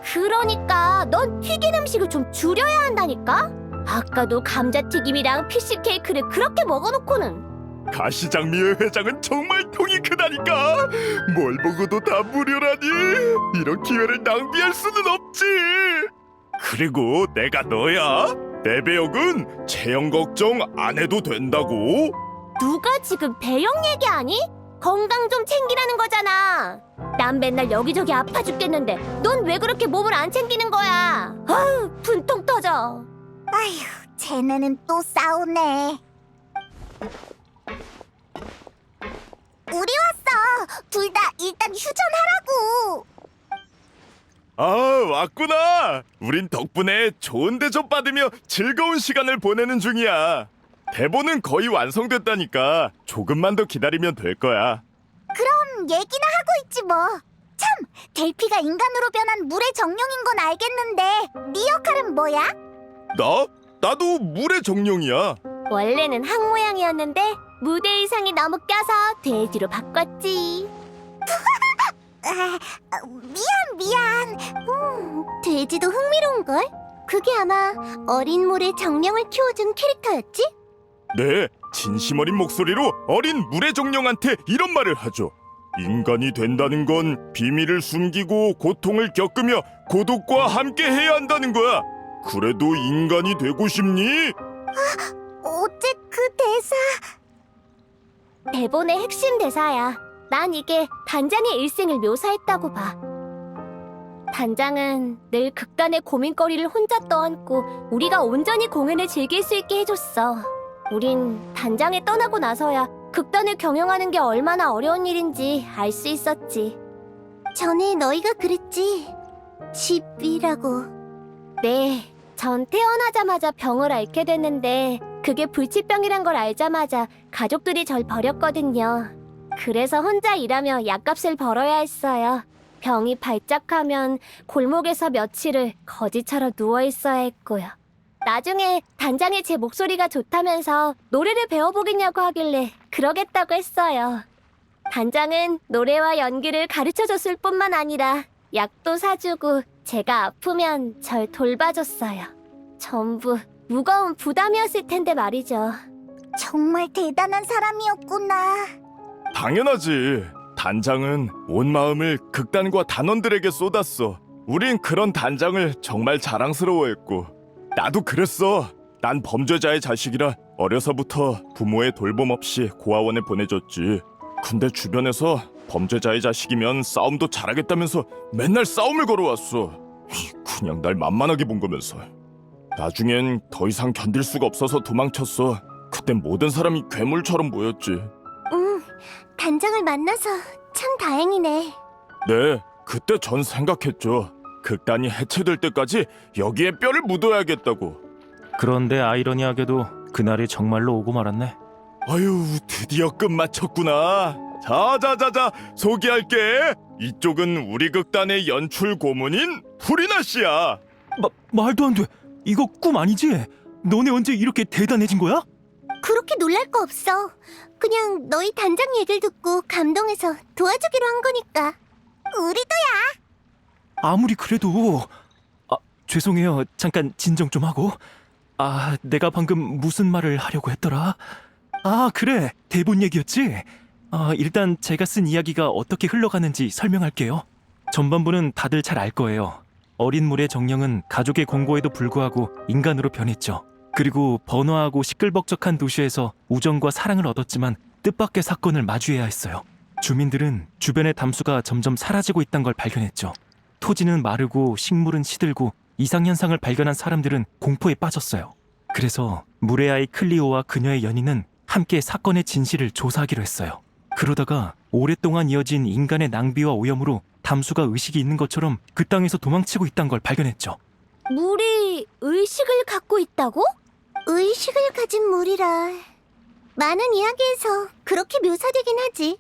그러니까 넌 튀긴 음식을 좀 줄여야 한다니까? 아까도 감자튀김이랑 피쉬케이크를 그렇게 먹어놓고는. 가시장미의 회장은 정말 통이 크다니까. 뭘 먹어도 다 무료라니. 이런 기회를 낭비할 수는 없지. 그리고 내가 너야. 내 배역은 체형 걱정 안 해도 된다고. 누가 지금 배영 얘기하니? 건강 좀 챙기라는 거잖아. 난 맨날 여기저기 아파 죽겠는데 넌 왜 그렇게 몸을 안 챙기는 거야? 아유, 분통 터져. 아휴, 쟤네는 또 싸우네. 우리 왔어. 둘 다 일단 휴전하라고. 아, 왔구나. 우린 덕분에 좋은 대접 받으며 즐거운 시간을 보내는 중이야. 대본은 거의 완성됐다니까. 조금만 더 기다리면 될 거야. 그럼 얘기나 하고 있지 뭐. 참, 델피가 인간으로 변한 물의 정령인 건 알겠는데 네 역할은 뭐야? 나도 물의 정령이야. 원래는 항 모양이었는데 무대 의상이 너무 껴서 돼지로 바꿨지. 미안. 돼지도 흥미로운걸? 그게 아마 어린 물의 정령을 키워준 캐릭터였지? 네, 진심 어린 목소리로 어린 물의 정령한테 이런 말을 하죠. 인간이 된다는 건 비밀을 숨기고 고통을 겪으며 고독과 함께 해야 한다는 거야. 그래도 인간이 되고 싶니? 어째 그 대사... 대본의 핵심 대사야. 난 이게 단장의 일생을 묘사했다고 봐. 단장은 늘 극단의 고민거리를 혼자 떠안고 우리가 온전히 공연을 즐길 수 있게 해줬어. 우린 단장에 떠나고 나서야 극단을 경영하는 게 얼마나 어려운 일인지 알 수 있었지. 전에 너희가 그랬지. 집이라고. 네, 전 태어나자마자 병을 앓게 됐는데 그게 불치병이란 걸 알자마자 가족들이 절 버렸거든요. 그래서 혼자 일하며 약값을 벌어야 했어요. 병이 발작하면 골목에서 며칠을 거지처럼 누워있어야 했고요. 나중에 단장이 제 목소리가 좋다면서 노래를 배워보겠냐고 하길래 그러겠다고 했어요. 단장은 노래와 연기를 가르쳐줬을 뿐만 아니라 약도 사주고 제가 아프면 절 돌봐줬어요. 전부 무거운 부담이었을 텐데 말이죠. 정말 대단한 사람이었구나. 당연하지. 단장은 온 마음을 극단과 단원들에게 쏟았어. 우린 그런 단장을 정말 자랑스러워했고 나도 그랬어. 난 범죄자의 자식이라 어려서부터 부모의 돌봄 없이 고아원에 보내줬지. 근데 주변에서 범죄자의 자식이면 싸움도 잘하겠다면서 맨날 싸움을 걸어왔어. 그냥 날 만만하게 본 거면서. 나중엔 더 이상 견딜 수가 없어서 도망쳤어. 그땐 모든 사람이 괴물처럼 보였지. 단장을 만나서 참 다행이네. 네, 그때 전 생각했죠. 극단이 해체될 때까지 여기에 뼈를 묻어야겠다고. 그런데 아이러니하게도 그날이 정말로 오고 말았네. 아유, 드디어 끝마쳤구나. 자자자자, 소개할게. 이쪽은 우리 극단의 연출 고문인 프리나 씨야. 말도 안 돼. 이거 꿈 아니지? 너네 언제 이렇게 대단해진 거야? 그렇게 놀랄 거 없어. 그냥 너희 단장 얘기를 듣고 감동해서 도와주기로 한 거니까. 우리도야. 아무리 그래도 죄송해요. 잠깐 진정 좀 하고. 내가 방금 무슨 말을 하려고 했더라? 그래. 대본 얘기였지? 일단 제가 쓴 이야기가 어떻게 흘러가는지 설명할게요. 전반부는 다들 잘 알 거예요. 어린 물의 정령은 가족의 권고에도 불구하고 인간으로 변했죠. 그리고 번화하고 시끌벅적한 도시에서 우정과 사랑을 얻었지만 뜻밖의 사건을 마주해야 했어요. 주민들은 주변의 담수가 점점 사라지고 있다는 걸 발견했죠. 토지는 마르고 식물은 시들고 이상현상을 발견한 사람들은 공포에 빠졌어요. 그래서 물의 아이 클리오와 그녀의 연인은 함께 사건의 진실을 조사하기로 했어요. 그러다가 오랫동안 이어진 인간의 낭비와 오염으로 담수가 의식이 있는 것처럼 그 땅에서 도망치고 있다는 걸 발견했죠. 물이 의식을 갖고 있다고? 의식을 가진 물이라. 많은 이야기에서 그렇게 묘사되긴 하지.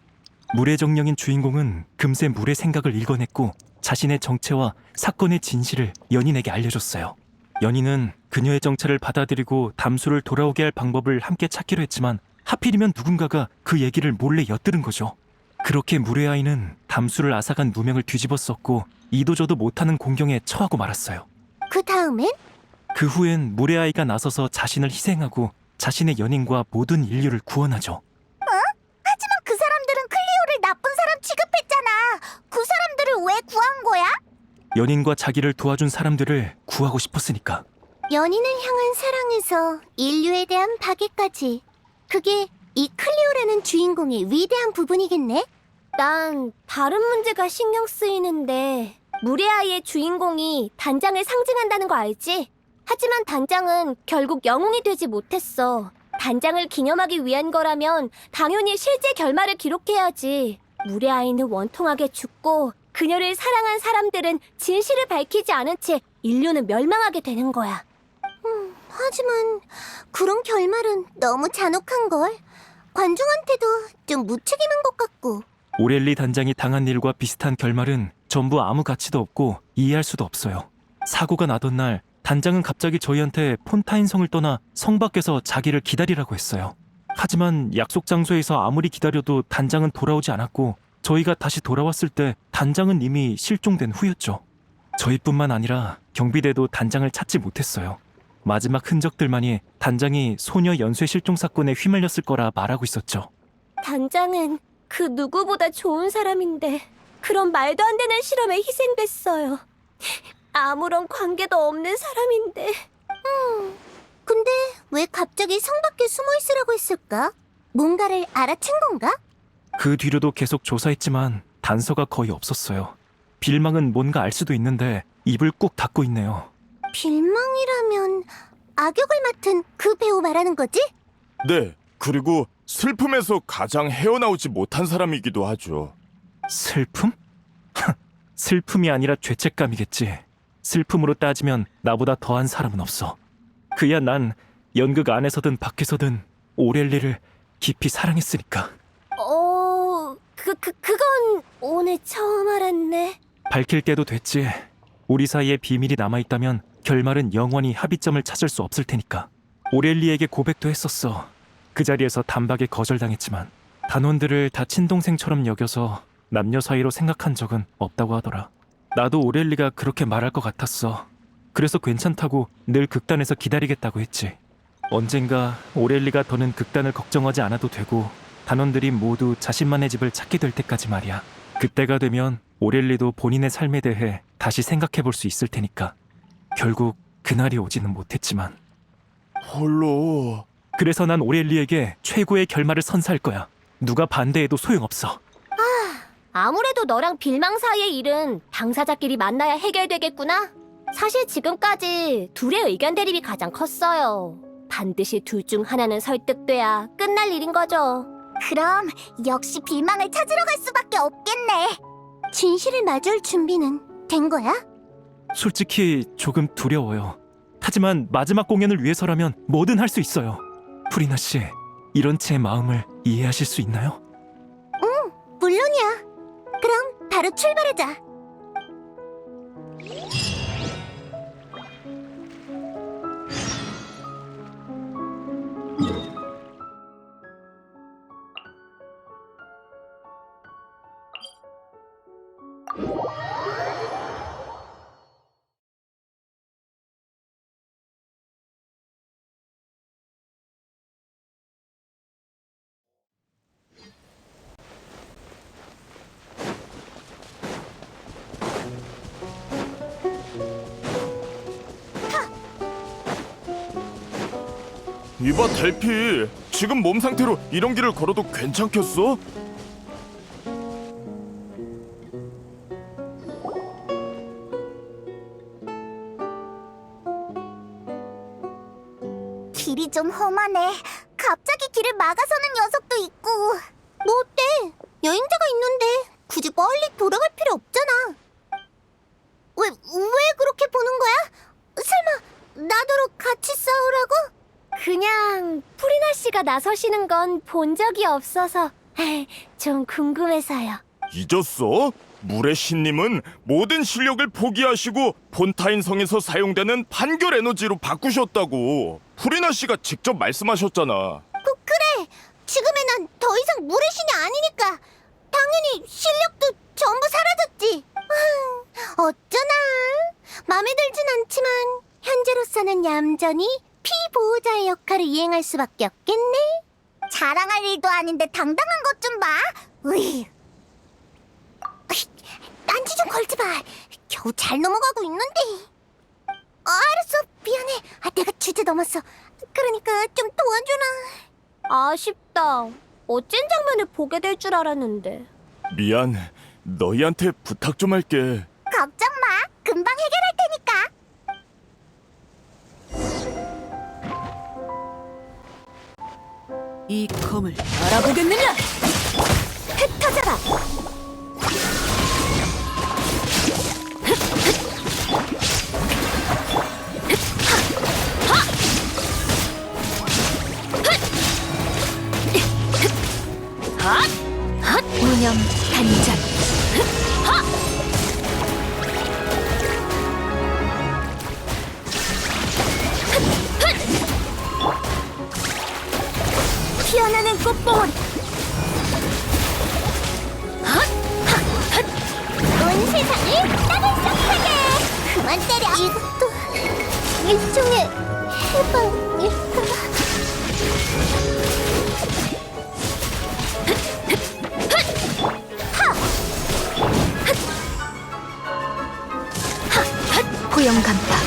물의 정령인 주인공은 금세 물의 생각을 읽어냈고 자신의 정체와 사건의 진실을 연인에게 알려줬어요. 연인은 그녀의 정체를 받아들이고 담수를 돌아오게 할 방법을 함께 찾기로 했지만 하필이면 누군가가 그 얘기를 몰래 엿들은 거죠. 그렇게 물의 아이는 담수를 앗아간 누명을 뒤집었었고 이도저도 못하는 공경에 처하고 말았어요. 그 다음엔? 그 후엔 물의 아이가 나서서 자신을 희생하고 자신의 연인과 모든 인류를 구원하죠. 하지만 그 사람들은 클리오를 나쁜 사람 취급했잖아. 그 사람들을 왜 구한 거야? 연인과 자기를 도와준 사람들을 구하고 싶었으니까. 연인을 향한 사랑에서 인류에 대한 파괴까지. 그게 이 클리오라는 주인공의 위대한 부분이겠네? 난 다른 문제가 신경 쓰이는데 물의 아이의 주인공이 단장을 상징한다는 거 알지? 하지만 단장은 결국 영웅이 되지 못했어. 단장을 기념하기 위한 거라면 당연히 실제 결말을 기록해야지. 물의 아이는 원통하게 죽고 그녀를 사랑한 사람들은 진실을 밝히지 않은 채 인류는 멸망하게 되는 거야. 하지만 그런 결말은 너무 잔혹한걸. 관중한테도 좀 무책임한 것 같고. 오렐리 단장이 당한 일과 비슷한 결말은 전부 아무 가치도 없고 이해할 수도 없어요. 사고가 나던 날 단장은 갑자기 저희한테 폰타인 성을 떠나 성 밖에서 자기를 기다리라고 했어요. 하지만 약속 장소에서 아무리 기다려도 단장은 돌아오지 않았고 저희가 다시 돌아왔을 때 단장은 이미 실종된 후였죠. 저희뿐만 아니라 경비대도 단장을 찾지 못했어요. 마지막 흔적들만이 단장이 소녀 연쇄 실종 사건에 휘말렸을 거라 말하고 있었죠. 단장은 그 누구보다 좋은 사람인데 그런 말도 안 되는 실험에 희생됐어요. 아무런 관계도 없는 사람인데. 근데 왜 갑자기 성 밖에 숨어 있으라고 했을까? 뭔가를 알아챈 건가? 그 뒤로도 계속 조사했지만 단서가 거의 없었어요. 빌망은 뭔가 알 수도 있는데 입을 꾹 닫고 있네요. 빌망이라면 악역을 맡은 그 배우 말하는 거지? 네, 그리고 슬픔에서 가장 헤어나오지 못한 사람이기도 하죠. 슬픔? 슬픔이 아니라 죄책감이겠지. 슬픔으로 따지면 나보다 더한 사람은 없어. 그야 난 연극 안에서든 밖에서든 오렐리를 깊이 사랑했으니까. 그건 오늘 처음 알았네. 밝힐 때도 됐지. 우리 사이에 비밀이 남아있다면 결말은 영원히 합의점을 찾을 수 없을 테니까. 오렐리에게 고백도 했었어. 그 자리에서 단박에 거절당했지만 단원들을 다 친동생처럼 여겨서 남녀 사이로 생각한 적은 없다고 하더라. 나도 오렐리가 그렇게 말할 것 같았어. 그래서 괜찮다고 늘 극단에서 기다리겠다고 했지. 언젠가 오렐리가 더는 극단을 걱정하지 않아도 되고 단원들이 모두 자신만의 집을 찾게 될 때까지 말이야. 그때가 되면 오렐리도 본인의 삶에 대해 다시 생각해 볼 수 있을 테니까. 결국 그날이 오지는 못했지만. 홀로. 그래서 난 오렐리에게 최고의 결말을 선사할 거야. 누가 반대해도 소용없어. 아무래도 너랑 빌망 사이의 일은 당사자끼리 만나야 해결되겠구나. 사실 지금까지 둘의 의견 대립이 가장 컸어요. 반드시 둘 중 하나는 설득돼야 끝날 일인 거죠. 그럼 역시 빌망을 찾으러 갈 수밖에 없겠네. 진실을 마주할 준비는 된 거야? 솔직히 조금 두려워요. 하지만 마지막 공연을 위해서라면 뭐든 할 수 있어요. 프리나 씨, 이런 제 마음을 이해하실 수 있나요? 물론이야. 그럼 바로 출발하자. 이봐 델피, 지금 몸 상태로 이런 길을 걸어도 괜찮겠어? 길이 좀 험하네. 갑자기 길을 막아서는 녀석도 있고. 뭐 어때? 여행자가 있는데 굳이 멀리 돌아갈 필요 없잖아. 왜 그렇게 보는 거야? 설마 나더러 같이 싸우라고? 그냥 프리나 씨가 나서시는 건 본 적이 없어서 좀 궁금해서요. 잊었어? 물의 신님은 모든 실력을 포기하시고 폰타인 성에서 사용되는 판결 에너지로 바꾸셨다고. 프리나 씨가 직접 말씀하셨잖아. 그래. 지금의 난 더 이상 물의 신이 아니니까 당연히 실력도 전부 사라졌지. 어쩌나. 마음에 들진 않지만 현재로서는 얌전히 피보호자의 역할을 이행할 수밖에 없겠네. 자랑할 일도 아닌데 당당한 것 좀 봐. 으이. 딴지 좀 걸지 마. 겨우 잘 넘어가고 있는데. 알았어. 미안해. 내가 주제 넘었어. 그러니까 좀 도와주라. 아쉽다. 어쩐 장면을 보게 될 줄 알았는데. 미안, 너희한테 부탁 좀 할게. 걱정 마. 금방 해결할 테니까. 이 검을 알아보겠느냐? 흩어져라. 무념 단장. 피어나는 꽃봉오리. 온 세상을 따뜻하게. 그만 때려. 이것도 일종의 해방일까? 고용 간파.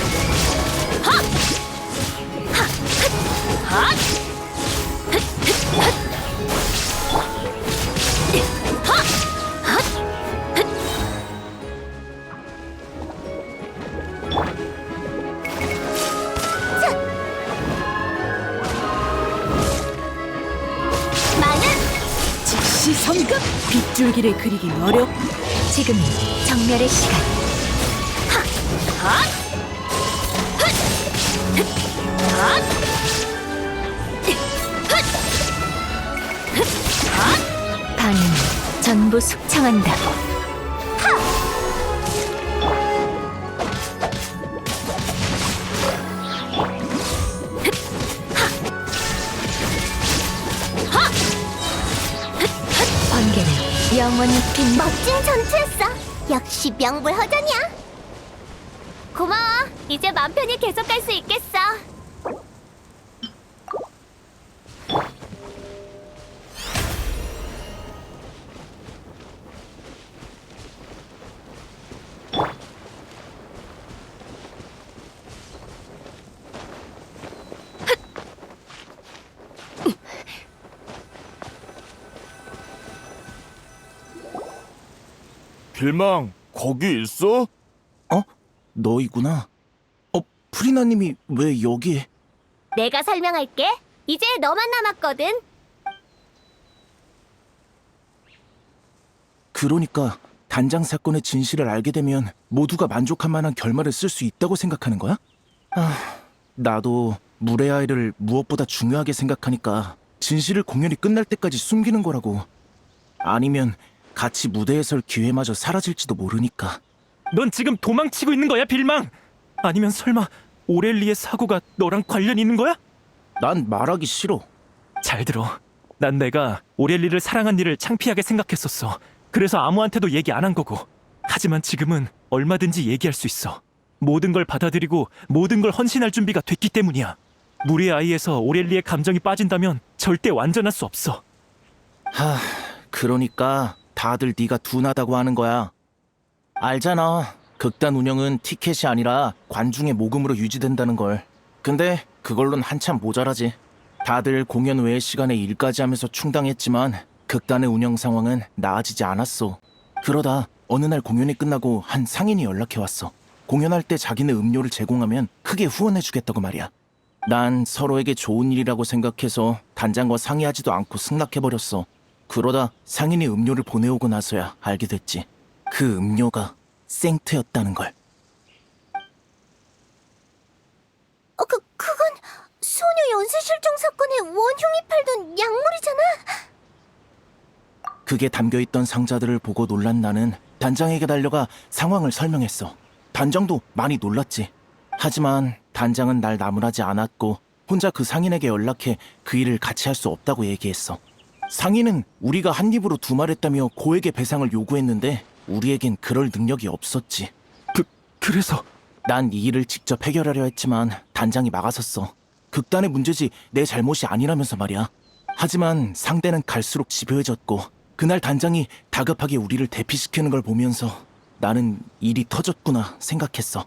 즉시 성급! 빗줄기를 그리긴 어렵. 지금이 정멸의 시간. 반은 전부 숙청한다. 번개는 영원히 빈. 멋진 전투였어. 역시 명불허전이야. 고마워. 이제 맘 편히 계속 갈 수 있겠어. 빌망, 거기 있어? 너희구나. 프리나님이 왜 여기? 내가 설명할게. 이제 너만 남았거든. 그러니까 단장 사건의 진실을 알게 되면 모두가 만족할 만한 결말을 쓸 수 있다고 생각하는 거야? 나도 물의 아이를 무엇보다 중요하게 생각하니까 진실을 공연이 끝날 때까지 숨기는 거라고. 아니면 같이 무대에 설 기회마저 사라질지도 모르니까. 넌 지금 도망치고 있는 거야, 빌망? 아니면 설마 오렐리의 사고가 너랑 관련 있는 거야? 난 말하기 싫어. 잘 들어. 난 내가 오렐리를 사랑한 일을 창피하게 생각했었어. 그래서 아무한테도 얘기 안 한 거고. 하지만 지금은 얼마든지 얘기할 수 있어. 모든 걸 받아들이고 모든 걸 헌신할 준비가 됐기 때문이야. 물의 아이에서 오렐리의 감정이 빠진다면 절대 완전할 수 없어. 그러니까 다들 네가 둔하다고 하는 거야. 알잖아. 극단 운영은 티켓이 아니라 관중의 모금으로 유지된다는 걸. 근데 그걸론 한참 모자라지. 다들 공연 외의 시간에 일까지 하면서 충당했지만 극단의 운영 상황은 나아지지 않았어. 그러다 어느 날 공연이 끝나고 한 상인이 연락해왔어. 공연할 때 자기네 음료를 제공하면 크게 후원해주겠다고 말이야. 난 서로에게 좋은 일이라고 생각해서 단장과 상의하지도 않고 승낙해버렸어. 그러다 상인이 음료를 보내오고 나서야 알게 됐지. 그 음료가 생트였다는 걸. 그건 소녀 연쇄실종 사건의 원흉이 팔던 약물이잖아. 그게 담겨있던 상자들을 보고 놀란 나는 단장에게 달려가 상황을 설명했어. 단장도 많이 놀랐지. 하지만 단장은 날 나무라지 않았고 혼자 그 상인에게 연락해 그 일을 같이 할 수 없다고 얘기했어. 상인은 우리가 한 입으로 두말했다며 고액의 배상을 요구했는데 우리에겐 그럴 능력이 없었지. 그래서 난 이 일을 직접 해결하려 했지만 단장이 막아섰어. 극단의 문제지 내 잘못이 아니라면서 말이야. 하지만 상대는 갈수록 집요해졌고 그날 단장이 다급하게 우리를 대피시키는 걸 보면서 나는 일이 터졌구나 생각했어.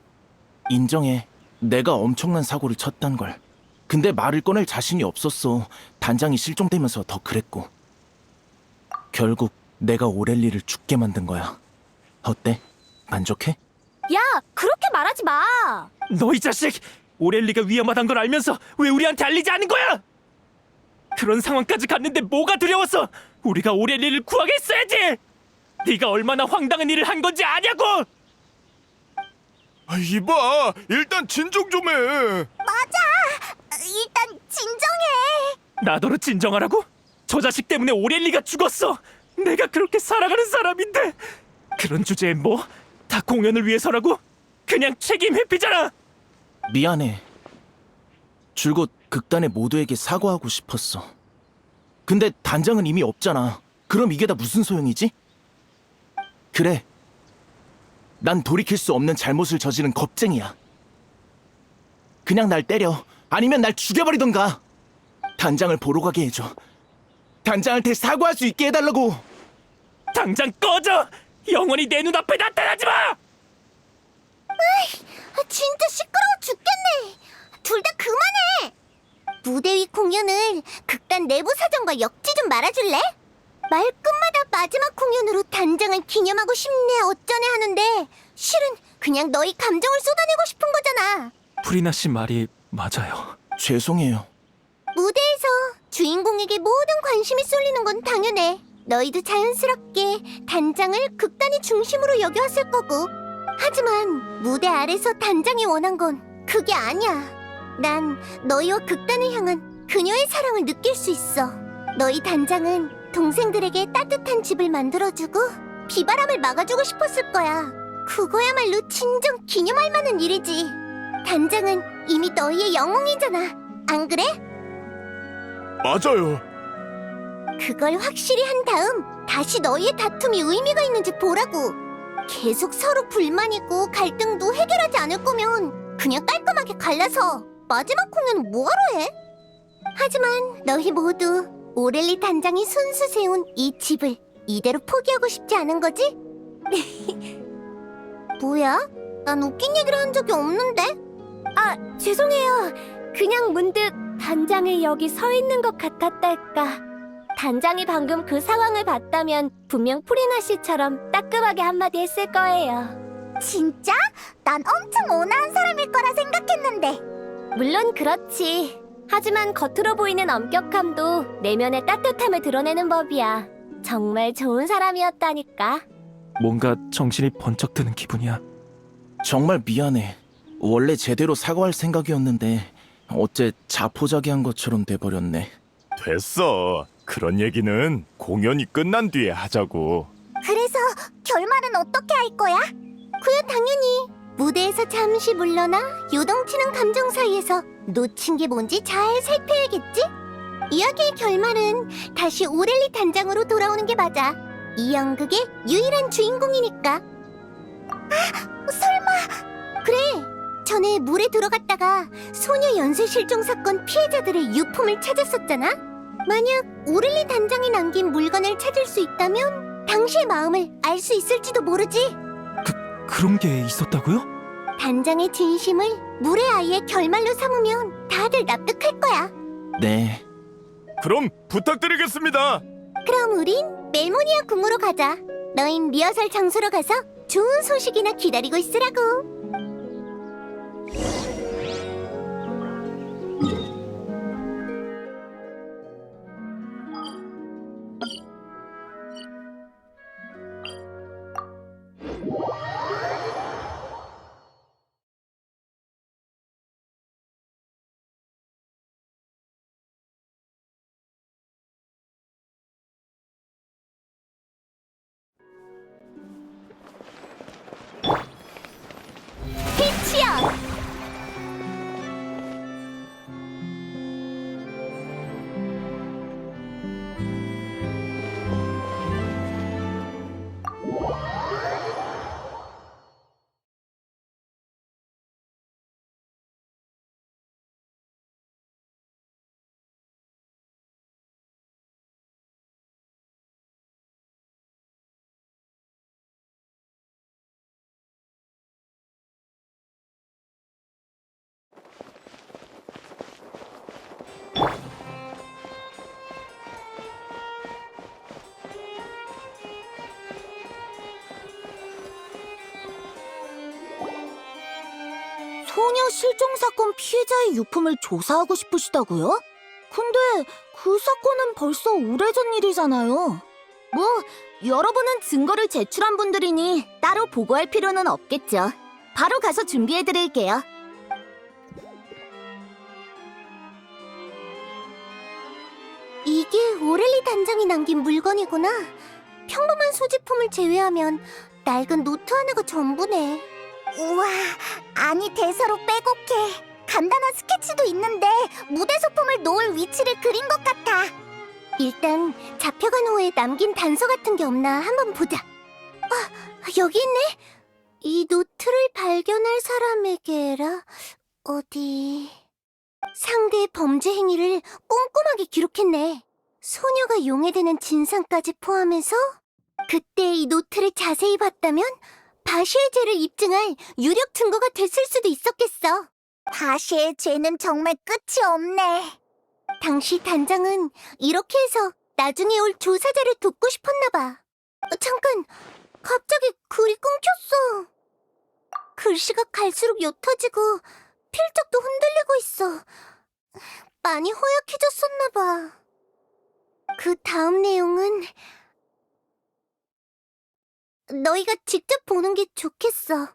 인정해. 내가 엄청난 사고를 쳤단 걸. 근데 말을 꺼낼 자신이 없었어. 단장이 실종되면서 더 그랬고. 결국 내가 오렐리를 죽게 만든 거야. 어때? 만족해? 야, 그렇게 말하지 마. 너 이 자식! 오렐리가 위험하단 걸 알면서 왜 우리한테 알리지 않은 거야? 그런 상황까지 갔는데 뭐가 두려웠어? 우리가 오렐리를 구하게 했어야지! 네가 얼마나 황당한 일을 한 건지 아냐고! 이봐, 일단 진정 좀 해. 일단 진정해. 나더러 진정하라고? 저 자식 때문에 오렐리가 죽었어! 내가 그렇게 사랑하는 사람인데! 그런 주제에 뭐? 다 공연을 위해서라고? 그냥 책임 회피잖아! 미안해. 줄곧 극단의 모두에게 사과하고 싶었어. 근데 단장은 이미 없잖아. 그럼 이게 다 무슨 소용이지? 그래. 난 돌이킬 수 없는 잘못을 저지른 겁쟁이야. 그냥 날 때려. 아니면 날 죽여버리던가. 단장을 보러 가게 해줘. 단장한테 사과할 수 있게 해달라고. 당장 꺼져! 영원히 내 눈앞에 나타나지 마! 진짜 시끄러워 죽겠네. 둘 다 그만해. 무대 위 공연을 극단 내부 사정과 엮지 좀 말아줄래? 말끝마다 마지막 공연으로 단장을 기념하고 싶네 어쩌네 하는데 실은 그냥 너희 감정을 쏟아내고 싶은 거잖아. 프리나 씨 말이 맞아요. 죄송해요. 무대에서 주인공에게 모든 관심이 쏠리는 건 당연해. 너희도 자연스럽게 단장을 극단의 중심으로 여겨왔을 거고. 하지만 무대 아래서 단장이 원한 건 그게 아니야. 난 너희와 극단을 향한 그녀의 사랑을 느낄 수 있어. 너희 단장은 동생들에게 따뜻한 집을 만들어주고 비바람을 막아주고 싶었을 거야. 그거야말로 진정 기념할 만한 일이지. 단장은 이미 너희의 영웅이잖아. 안 그래? 맞아요. 그걸 확실히 한 다음 다시 너희의 다툼이 의미가 있는지 보라고. 계속 서로 불만이고 갈등도 해결하지 않을 거면 그냥 깔끔하게 갈라서 마지막 공연은 뭐하러 해? 하지만 너희 모두 오렐리 단장이 손수 세운 이 집을 이대로 포기하고 싶지 않은 거지? 뭐야? 난 웃긴 얘기를 한 적이 없는데? 아, 죄송해요. 그냥 문득 단장이 여기 서 있는 것 같았달까. 단장이 방금 그 상황을 봤다면 분명 프리나 씨처럼 따끔하게 한마디 했을 거예요. 진짜? 난 엄청 온화한 사람일 거라 생각했는데. 물론 그렇지. 하지만 겉으로 보이는 엄격함도 내면의 따뜻함을 드러내는 법이야. 정말 좋은 사람이었다니까. 뭔가 정신이 번쩍 드는 기분이야. 정말 미안해. 원래 제대로 사과할 생각이었는데 어째 자포자기한 것처럼 돼버렸네. 됐어. 그런 얘기는 공연이 끝난 뒤에 하자고. 그래서 결말은 어떻게 할 거야? 그야 당연히 무대에서 잠시 물러나 요동치는 감정 사이에서 놓친 게 뭔지 잘 살펴야겠지? 이야기의 결말은 다시 오렐리 단장으로 돌아오는 게 맞아. 이 연극의 유일한 주인공이니까. 아, 설마. 그래, 전에 물에 들어갔다가 소녀 연쇄 실종 사건 피해자들의 유품을 찾았었잖아? 만약 오렐리 단장이 남긴 물건을 찾을 수 있다면 당시의 마음을 알 수 있을지도 모르지. 그런 게 있었다고요? 단장의 진심을 물의 아이의 결말로 삼으면 다들 납득할 거야. 네. 그럼 부탁드리겠습니다. 그럼 우린 멜모니아 궁으로 가자. 너흰 리허설 장소로 가서 좋은 소식이나 기다리고 있으라고. 빛이여! 소녀 실종 사건 피해자의 유품을 조사하고 싶으시다고요? 근데 그 사건은 벌써 오래전 일이잖아요. 뭐, 여러분은 증거를 제출한 분들이니 따로 보고할 필요는 없겠죠. 바로 가서 준비해드릴게요. 이게 오렐리 단장이 남긴 물건이구나. 평범한 소지품을 제외하면 낡은 노트 하나가 전부네. 우와, 아니 대사로 빼곡해. 간단한 스케치도 있는데 무대 소품을 놓을 위치를 그린 것 같아. 일단 잡혀간 후에 남긴 단서 같은 게 없나 한번 보자. 아, 여기 있네. 이 노트를 발견할 사람에게라. 어디... 상대의 범죄 행위를 꼼꼼하게 기록했네. 소녀가 용해되는 진상까지 포함해서 그때 이 노트를 자세히 봤다면 바시의 죄를 입증할 유력 증거가 됐을 수도 있었겠어. 바시의 죄는 정말 끝이 없네. 당시 단장은 이렇게 해서 나중에 올 조사자를 돕고 싶었나 봐. 잠깐, 갑자기 글이 끊겼어. 글씨가 갈수록 옅어지고 필적도 흔들리고 있어. 많이 허약해졌었나 봐. 그 다음 내용은 너희가 직접 보는 게 좋겠어.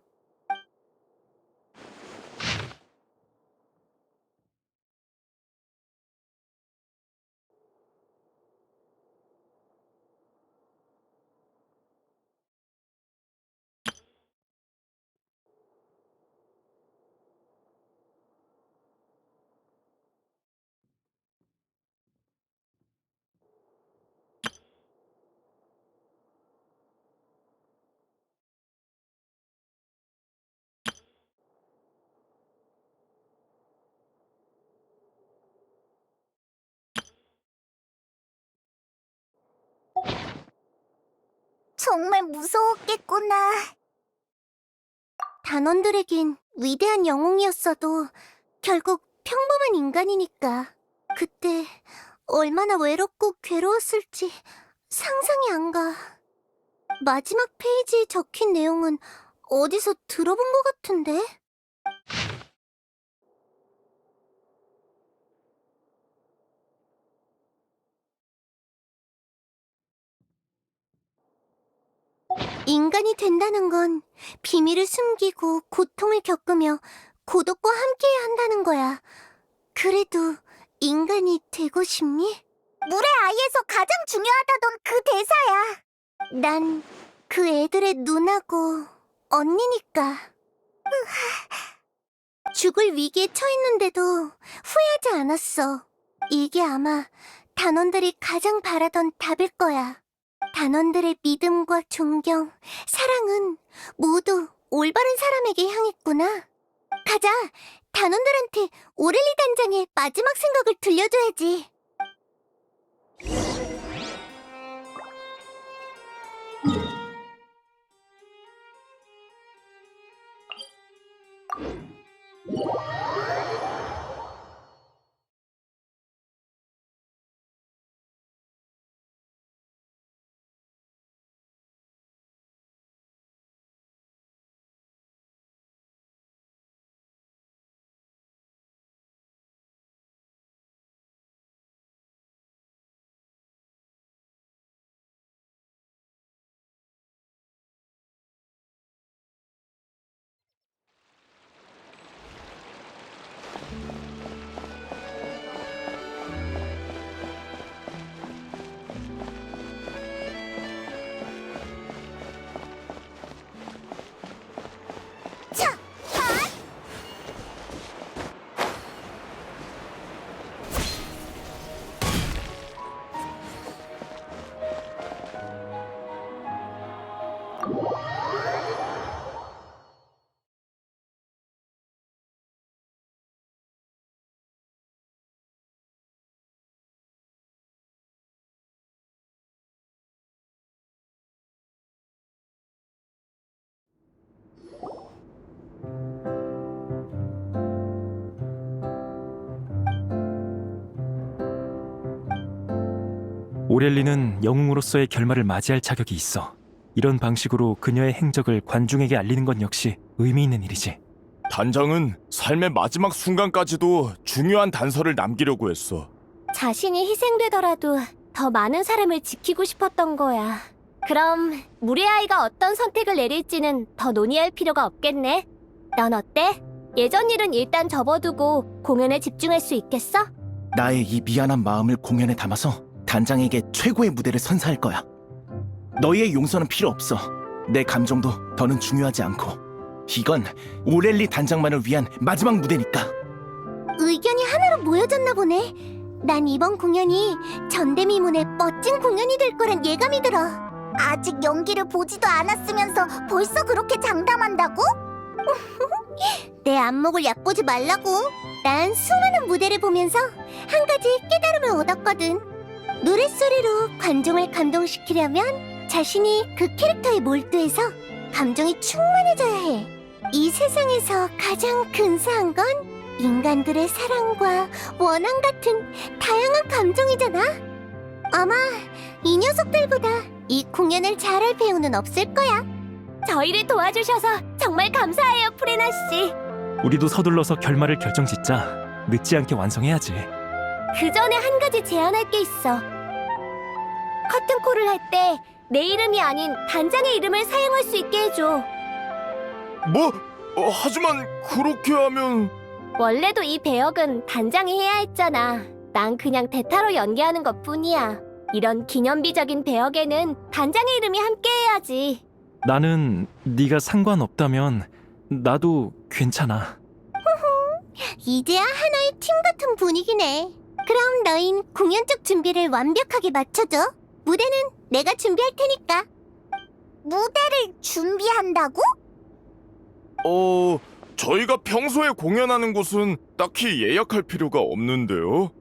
정말 무서웠겠구나. 단원들에겐 위대한 영웅이었어도 결국 평범한 인간이니까. 그때 얼마나 외롭고 괴로웠을지 상상이 안 가. 마지막 페이지에 적힌 내용은 어디서 들어본 것 같은데? 인간이 된다는 건 비밀을 숨기고 고통을 겪으며 고독과 함께해야 한다는 거야. 그래도 인간이 되고 싶니? 물의 아이에서 가장 중요하다던 그 대사야. 난 그 애들의 누나고 언니니까. 죽을 위기에 처했는데도 후회하지 않았어. 이게 아마 단원들이 가장 바라던 답일 거야. 단원들의 믿음과 존경, 사랑은 모두 올바른 사람에게 향했구나. 가자, 단원들한테 오렐리 단장의 마지막 생각을 들려줘야지. 오렐리는 영웅으로서의 결말을 맞이할 자격이 있어. 이런 방식으로 그녀의 행적을 관중에게 알리는 건 역시 의미 있는 일이지. 단장은 삶의 마지막 순간까지도 중요한 단서를 남기려고 했어. 자신이 희생되더라도 더 많은 사람을 지키고 싶었던 거야. 그럼 물의 아이가 어떤 선택을 내릴지는 더 논의할 필요가 없겠네. 넌 어때? 예전 일은 일단 접어두고 공연에 집중할 수 있겠어? 나의 이 미안한 마음을 공연에 담아서 단장에게 최고의 무대를 선사할 거야. 너희의 용서는 필요 없어. 내 감정도 더는 중요하지 않고. 이건 오렐리 단장만을 위한 마지막 무대니까. 의견이 하나로 모여졌나 보네. 난 이번 공연이 전대미문의 멋진 공연이 될 거란 예감이 들어. 아직 연기를 보지도 않았으면서 벌써 그렇게 장담한다고? 내 안목을 얕보지 말라고. 난 수많은 무대를 보면서 한 가지 깨달음을 얻었거든. 노랫소리로 관중을 감동시키려면 자신이 그 캐릭터에 몰두해서 감정이 충만해져야 해. 이 세상에서 가장 근사한 건 인간들의 사랑과 원한 같은 다양한 감정이잖아. 아마 이 녀석들보다 이 공연을 잘할 배우는 없을 거야. 저희를 도와주셔서 정말 감사해요, 프레나 씨. 우리도 서둘러서 결말을 결정짓자. 늦지 않게 완성해야지. 그 전에 한 가지 제안할 게 있어. 커튼콜을 할 때 내 이름이 아닌 단장의 이름을 사용할 수 있게 해줘. 뭐? 하지만 그렇게 하면... 원래도 이 배역은 단장이 해야 했잖아. 난 그냥 대타로 연기하는 것뿐이야. 이런 기념비적인 배역에는 단장의 이름이 함께해야지. 나는 네가 상관없다면 나도 괜찮아. 이제야 하나의 팀 같은 분위기네. 그럼 너흰 공연 쪽 준비를 완벽하게 맞춰줘. 무대는 내가 준비할 테니까. 무대를 준비한다고? 저희가 평소에 공연하는 곳은 딱히 예약할 필요가 없는데요.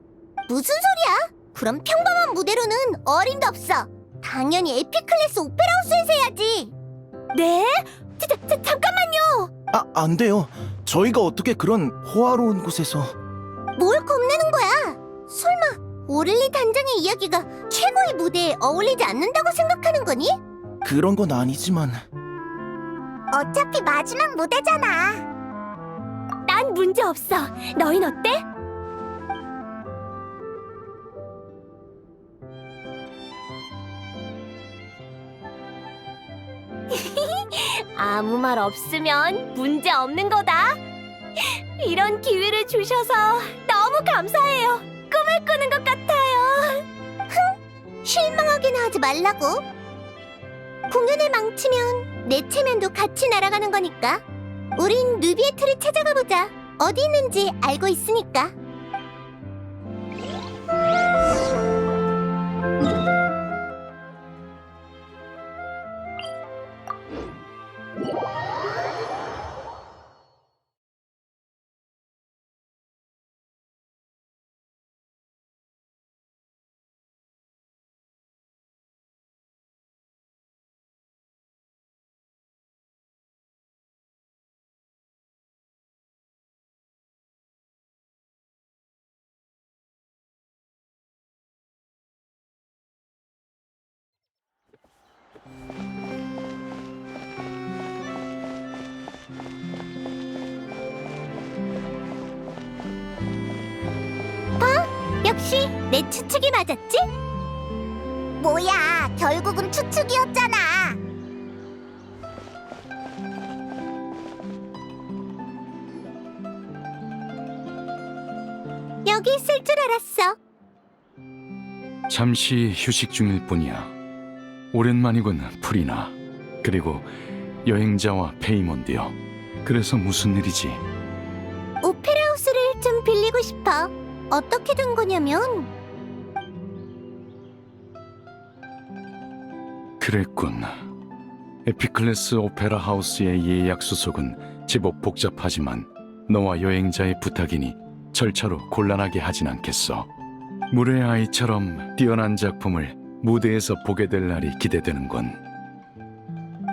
무슨 소리야? 그럼 평범한 무대로는 어림도 없어. 당연히 에픽클래스 오페라하우스에서 해야지. 네? 잠깐만요. 안 돼요. 저희가 어떻게 그런 호화로운 곳에서... 뭘 겁내는 거야? 설마 오를리 단장의 이야기가 최고의 무대에 어울리지 않는다고 생각하는 거니? 그런 건 아니지만 어차피 마지막 무대잖아. 난 문제 없어. 너흰 어때? 아무 말 없으면 문제 없는 거다. 이런 기회를 주셔서 너무 감사해요. 꿈을 꾸는 것 같아요. 실망하게나 하지 말라고. 공연을 망치면 내 체면도 같이 날아가는 거니까. 우린 누비에트를 찾아가 보자. 어디 있는지 알고 있으니까. 역시 내 추측이 맞았지? 뭐야, 결국은 추측이었잖아. 여기 있을 줄 알았어. 잠시 휴식 중일 뿐이야. 오랜만이군, 프리나. 그리고 여행자와 페이몬드요. 그래서 무슨 일이지? 오페라 하우스를 좀 빌리고 싶어. 어떻게 된 거냐면 그랬군. 에피클래스 오페라 하우스의 예약 수속은 제법 복잡하지만 너와 여행자의 부탁이니 절차로 곤란하게 하진 않겠어. 물의 아이처럼 뛰어난 작품을 무대에서 보게 될 날이 기대되는군.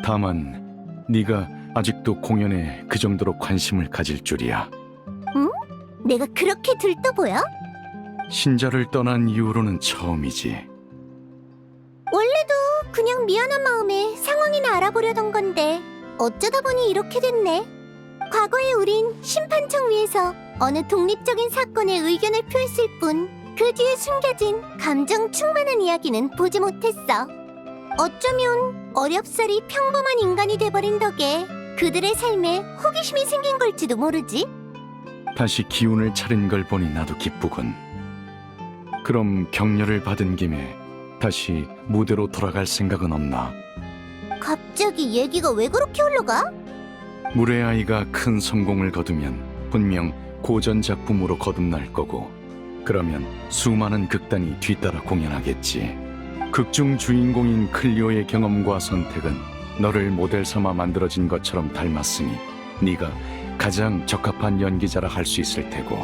다만 네가 아직도 공연에 그 정도로 관심을 가질 줄이야. 내가 그렇게 들떠 보여? 신자를 떠난 이후로는 처음이지. 원래도 그냥 미안한 마음에 상황이나 알아보려던 건데 어쩌다 보니 이렇게 됐네. 과거에 우린 심판청 위에서 어느 독립적인 사건에 의견을 표했을 뿐 그 뒤에 숨겨진 감정 충만한 이야기는 보지 못했어. 어쩌면 어렵사리 평범한 인간이 돼버린 덕에 그들의 삶에 호기심이 생긴 걸지도 모르지. 다시 기운을 차린 걸 보니 나도 기쁘군. 그럼 격려를 받은 김에 다시 무대로 돌아갈 생각은 없나? 갑자기 얘기가 왜 그렇게 흘러가? 물의 아이가 큰 성공을 거두면 분명 고전 작품으로 거듭날 거고, 그러면 수많은 극단이 뒤따라 공연하겠지. 극중 주인공인 클리오의 경험과 선택은 너를 모델 삼아 만들어진 것처럼 닮았으니 네가 가장 적합한 연기자라 할 수 있을 테고,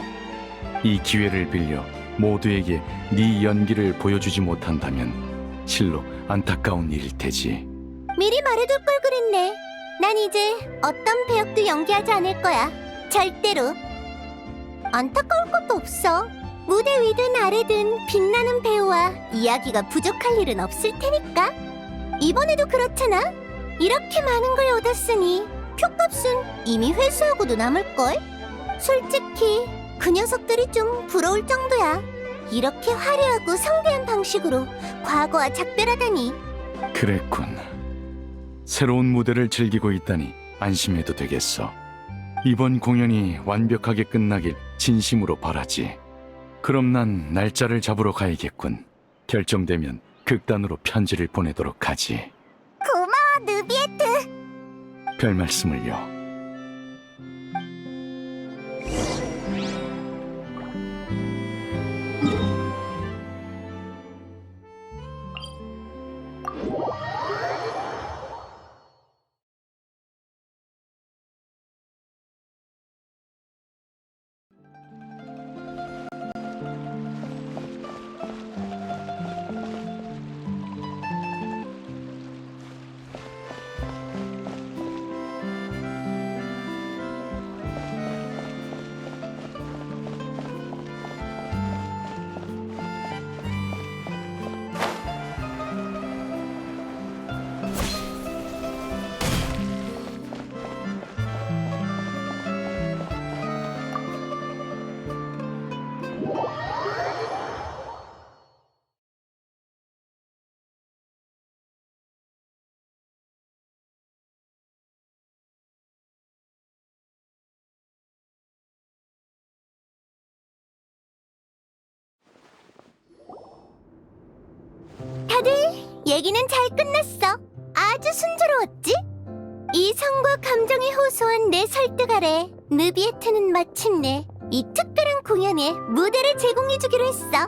이 기회를 빌려 모두에게 네 연기를 보여주지 못한다면 실로 안타까운 일일 테지. 미리 말해둘 걸 그랬네. 난 이제 어떤 배역도 연기하지 않을 거야. 절대로. 안타까울 것도 없어. 무대 위든 아래든 빛나는 배우와 이야기가 부족할 일은 없을 테니까. 이번에도 그렇잖아. 이렇게 많은 걸 얻었으니 표값은 이미 회수하고도 남을걸? 솔직히 그 녀석들이 좀 부러울 정도야. 이렇게 화려하고 성대한 방식으로 과거와 작별하다니. 그랬군. 새로운 무대를 즐기고 있다니 안심해도 되겠어. 이번 공연이 완벽하게 끝나길 진심으로 바라지. 그럼 난 날짜를 잡으러 가야겠군. 결정되면 극단으로 편지를 보내도록 하지. 고마워, 누비에트. 별 말씀을요. 얘기는 잘 끝났어. 아주 순조로웠지? 이성과 감정이 호소한 내 설득 아래 느비에트는 마침내 이 특별한 공연에 무대를 제공해주기로 했어.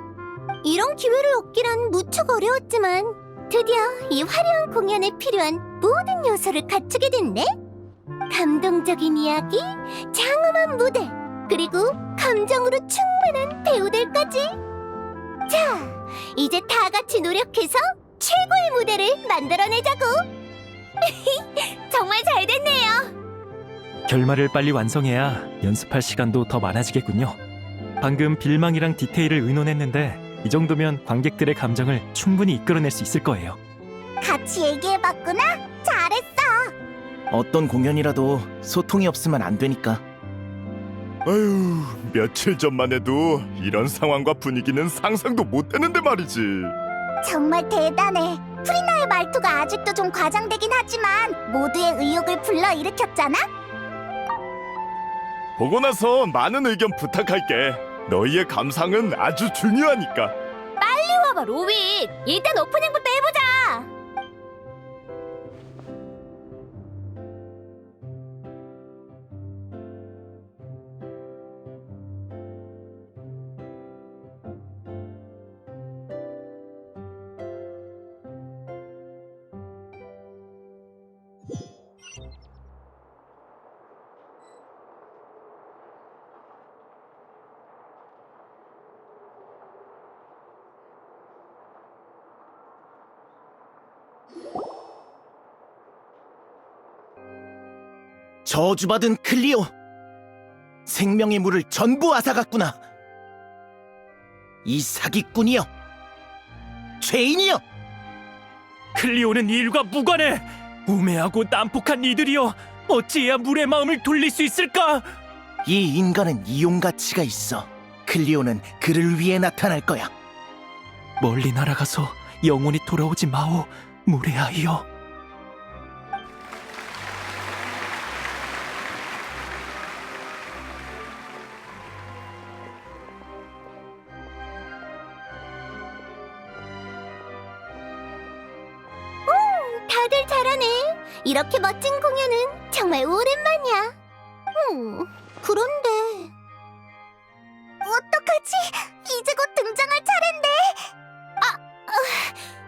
이런 기회를 얻기란 무척 어려웠지만 드디어 이 화려한 공연에 필요한 모든 요소를 갖추게 됐네. 감동적인 이야기, 장엄한 무대, 그리고 감정으로 충만한 배우들까지. 자, 이제 다 같이 노력해서 최고의 무대를 만들어내자고. 정말 잘 됐네요. 결말을 빨리 완성해야 연습할 시간도 더 많아지겠군요. 방금 빌망이랑 디테일을 의논했는데 이 정도면 관객들의 감정을 충분히 이끌어낼 수 있을 거예요. 같이 얘기해봤구나. 잘했어. 어떤 공연이라도 소통이 없으면 안 되니까. 아유, 며칠 전만 해도 이런 상황과 분위기는 상상도 못했는데 말이지. 정말 대단해. 프리나의 말투가 아직도 좀 과장되긴 하지만 모두의 의욕을 불러일으켰잖아. 보고 나서 많은 의견 부탁할게. 너희의 감상은 아주 중요하니까. 와봐, 로빈. 일단 오프닝부터 해보자. 저주받은 클리오! 생명의 물을 전부 앗아갔구나! 이 사기꾼이여! 죄인이여! 클리오는 일과 무관해! 우매하고 난폭한 이들이여! 어찌해야 물의 마음을 돌릴 수 있을까? 이 인간은 이용 가치가 있어. 클리오는 그를 위해 나타날 거야. 멀리 날아가서 영원히 돌아오지 마오, 물의 아이여. 다들 잘하네. 이렇게 멋진 공연은 정말 오랜만이야. 그런데 어떡하지? 이제 곧 등장할 차례인데.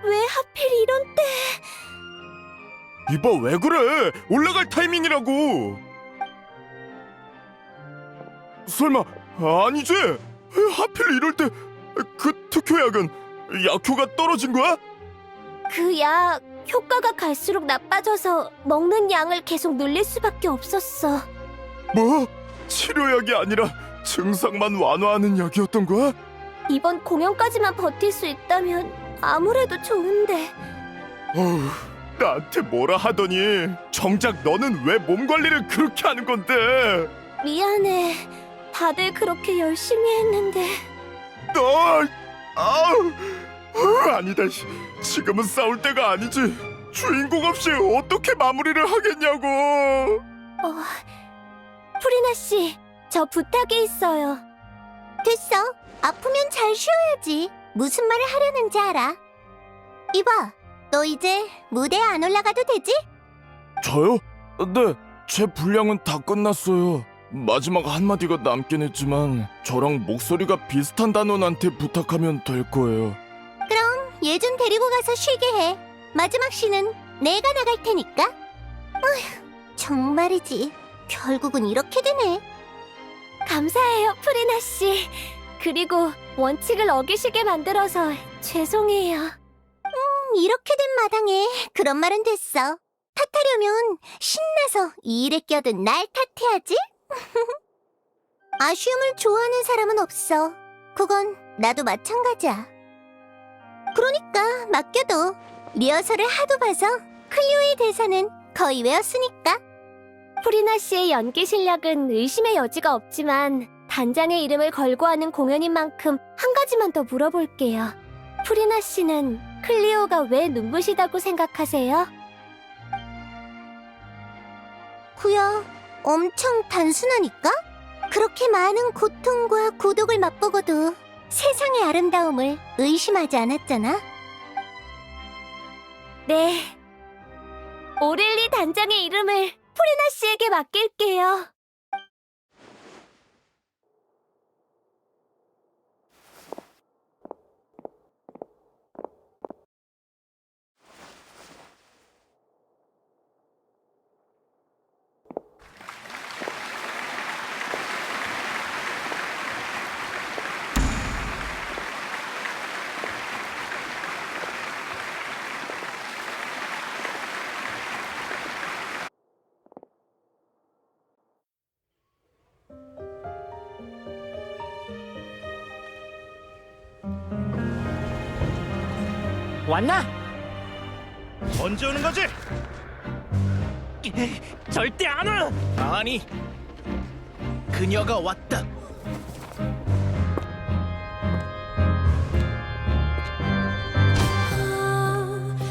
왜 하필 이런 때? 이봐, 왜 그래? 올라갈 타이밍이라고. 설마 아니지? 하필 이럴 때 그 특효약은 약효가 떨어진 거야? 그 약 효과가 갈수록 나빠져서 먹는 양을 계속 늘릴 수밖에 없었어. 뭐? 치료약이 아니라 증상만 완화하는 약이었던 거야? 이번 공연까지만 버틸 수 있다면 아무래도 좋은데. 어휴, 나한테 뭐라 하더니 정작 너는 왜 몸 관리를 그렇게 하는 건데? 미안해. 다들 그렇게 열심히 했는데. 너, 아니다. 지금은 싸울 때가 아니지. 주인공 없이 어떻게 마무리를 하겠냐고. 프리나 씨, 저 부탁이 있어요. 됐어. 아프면 잘 쉬어야지. 무슨 말을 하려는지 알아. 이봐, 너 이제 무대에 안 올라가도 되지? 저요? 네, 제 분량은 다 끝났어요. 마지막 한마디가 남긴 했지만 저랑 목소리가 비슷한 단원한테 부탁하면 될 거예요. 그럼 얘 좀 데리고 가서 쉬게 해. 마지막 씬은 내가 나갈 테니까. 어휴, 정말이지. 결국은 이렇게 되네. 감사해요, 프리나 씨. 그리고 원칙을 어기시게 만들어서 죄송해요. 이렇게 된 마당에 그런 말은 됐어. 탓하려면 신나서 이 일에 껴든 날 탓해야지. 아쉬움을 좋아하는 사람은 없어. 그건 나도 마찬가지야. 그러니까 맡겨둬. 리허설을 하도 봐서 클리오의 대사는 거의 외웠으니까. 프리나 씨의 연기 실력은 의심의 여지가 없지만 단장의 이름을 걸고 하는 공연인 만큼 한 가지만 더 물어볼게요. 프리나 씨는 클리오가 왜 눈부시다고 생각하세요? 그야 엄청 단순하니까? 그렇게 많은 고통과 고독을 맛보고도 세상의 아름다움을 의심하지 않았잖아. 네. 오렐리 단장의 이름을 프리나 씨에게 맡길게요. 왔나? 언제 오는 거지? 절대 안 와! 아니, 그녀가 왔다.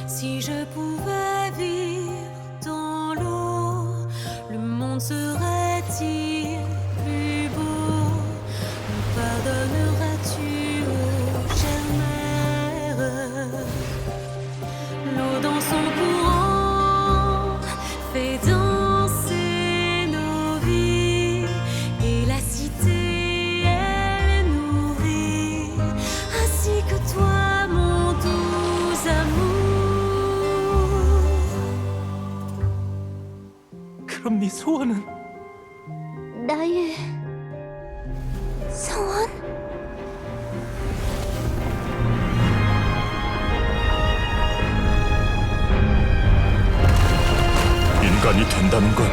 Si je pouvais vivre dans l'eau, le monde serait-il plus beau? Me pardonneras-tu, ô chère mère? L'eau dans son courant fait danser nos vies, et la cité elle nourrit, ainsi que toi mon doux amour. 그럼 네 소원은? 나의 소원? 인간이 된다는 건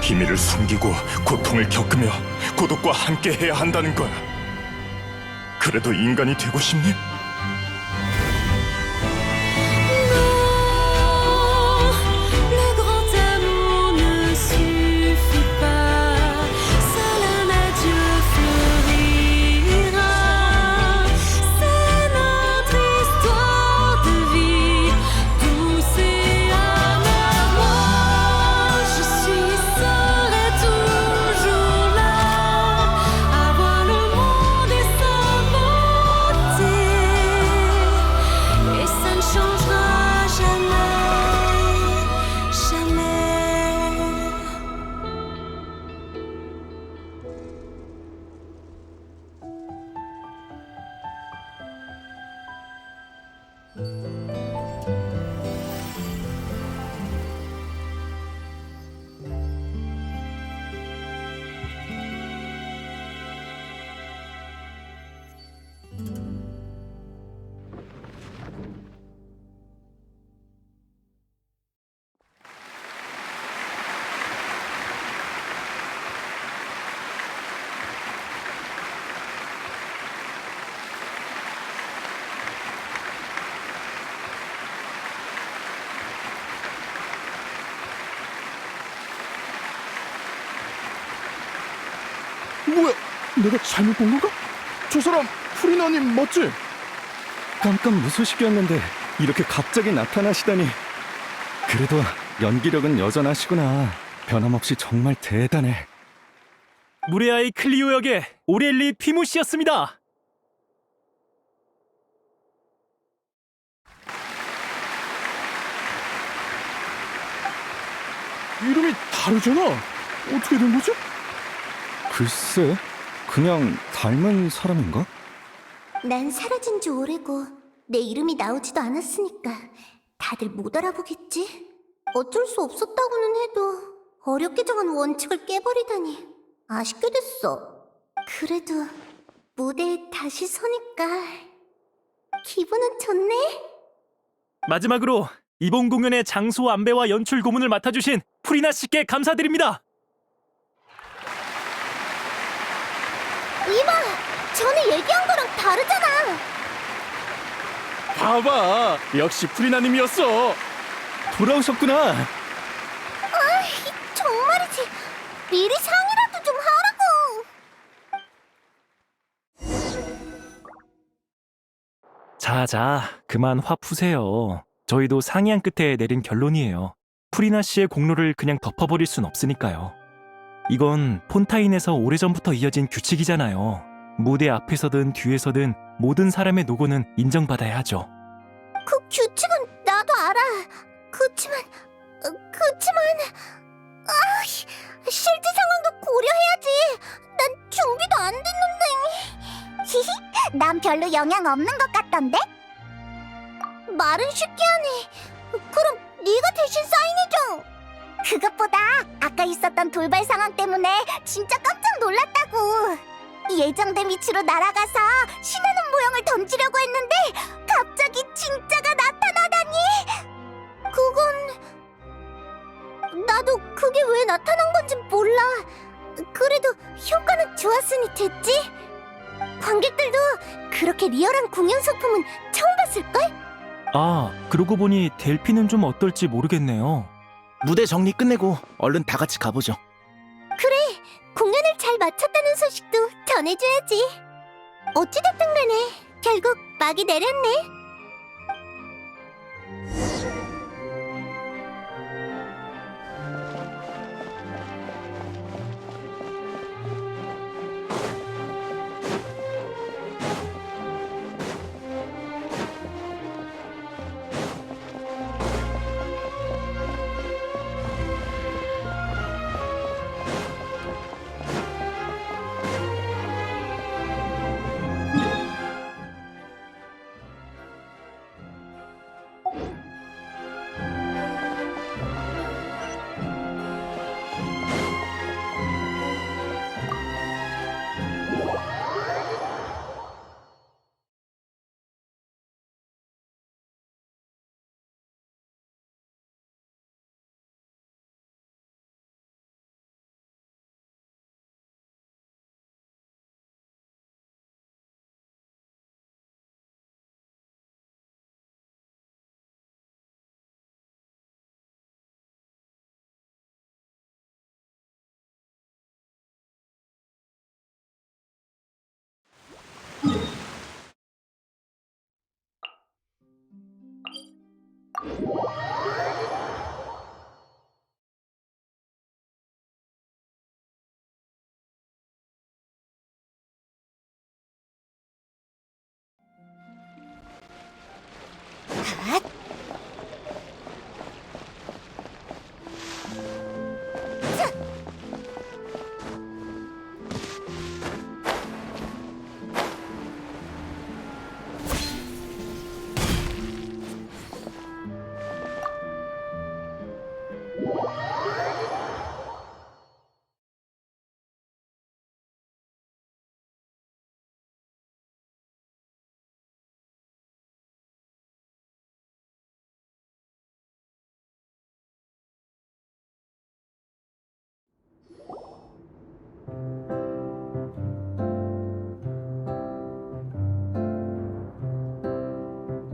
비밀을 숨기고 고통을 겪으며 고독과 함께 해야 한다는 거야. 그래도 인간이 되고 싶니? Le grand amour ne suffit pas, seul un adieu fleurira. C'est notre histoire de vie, douce et amère. Moi, je suis serai toujours là, à voir le monde et sa beauté, et ça ne changera jamais, jamais. 뭐야? 내가 잘못 본 건가? 저 사람 프리나님 맞지? 깜깜 무소식이었는데 이렇게 갑자기 나타나시다니. 그래도 연기력은 여전하시구나. 변함없이 정말 대단해. 무레아의 클리오 역의 오렐리 피무 씨였습니다. 이름이 다르잖아. 어떻게 된 거지? 글쎄, 그냥 닮은 사람인가? 난 사라진 지 오래고 내 이름이 나오지도 않았으니까 다들 못 알아보겠지? 어쩔 수 없었다고는 해도 어렵게 정한 원칙을 깨버리다니 아쉽게 됐어. 그래도 무대에 다시 서니까 기분은 좋네. 마지막으로 이번 공연의 장소 안배와 연출 고문을 맡아주신 프리나 씨께 감사드립니다. 이봐! 전에 얘기한 거랑 다르잖아! 봐봐, 역시 프리나님이었어. 돌아오셨구나. 정말이지! 미리 상의라도 좀 하라고! 자, 그만 화 푸세요. 저희도 상의한 끝에 내린 결론이에요. 프리나 씨의 공로를 그냥 덮어버릴 순 없으니까요. 이건 폰타인에서 오래전부터 이어진 규칙이잖아요. 무대 앞에서든 뒤에서든 모든 사람의 노고는 인정받아야 하죠. 그 규칙은 나도 알아! 그치만 실제 상황도 고려해야지. 난 준비도 안 됐는데. 히히, 난 별로 영향 없는 것 같던데? 말은 쉽게 하네. 그럼 네가 대신 사인해줘. 그것보다 아까 있었던 돌발 상황 때문에 진짜 깜짝 놀랐다고. 예정된 위치로 날아가서 신하는 모형을 던지려고 했는데 갑자기 진짜가 나타나다니. 나도 그게 왜 나타난 건지 몰라. 그래도 효과는 좋았으니 됐지? 관객들도 그렇게 리얼한 공연 소품은 처음 봤을걸? 아, 그러고 보니 델피는 좀 어떨지 모르겠네요. 무대 정리 끝내고 얼른 다 같이 가보죠. 그래, 공연을 잘 마쳤다는 소식도 전해줘야지. 어찌됐든 간에 결국 막이 내렸네.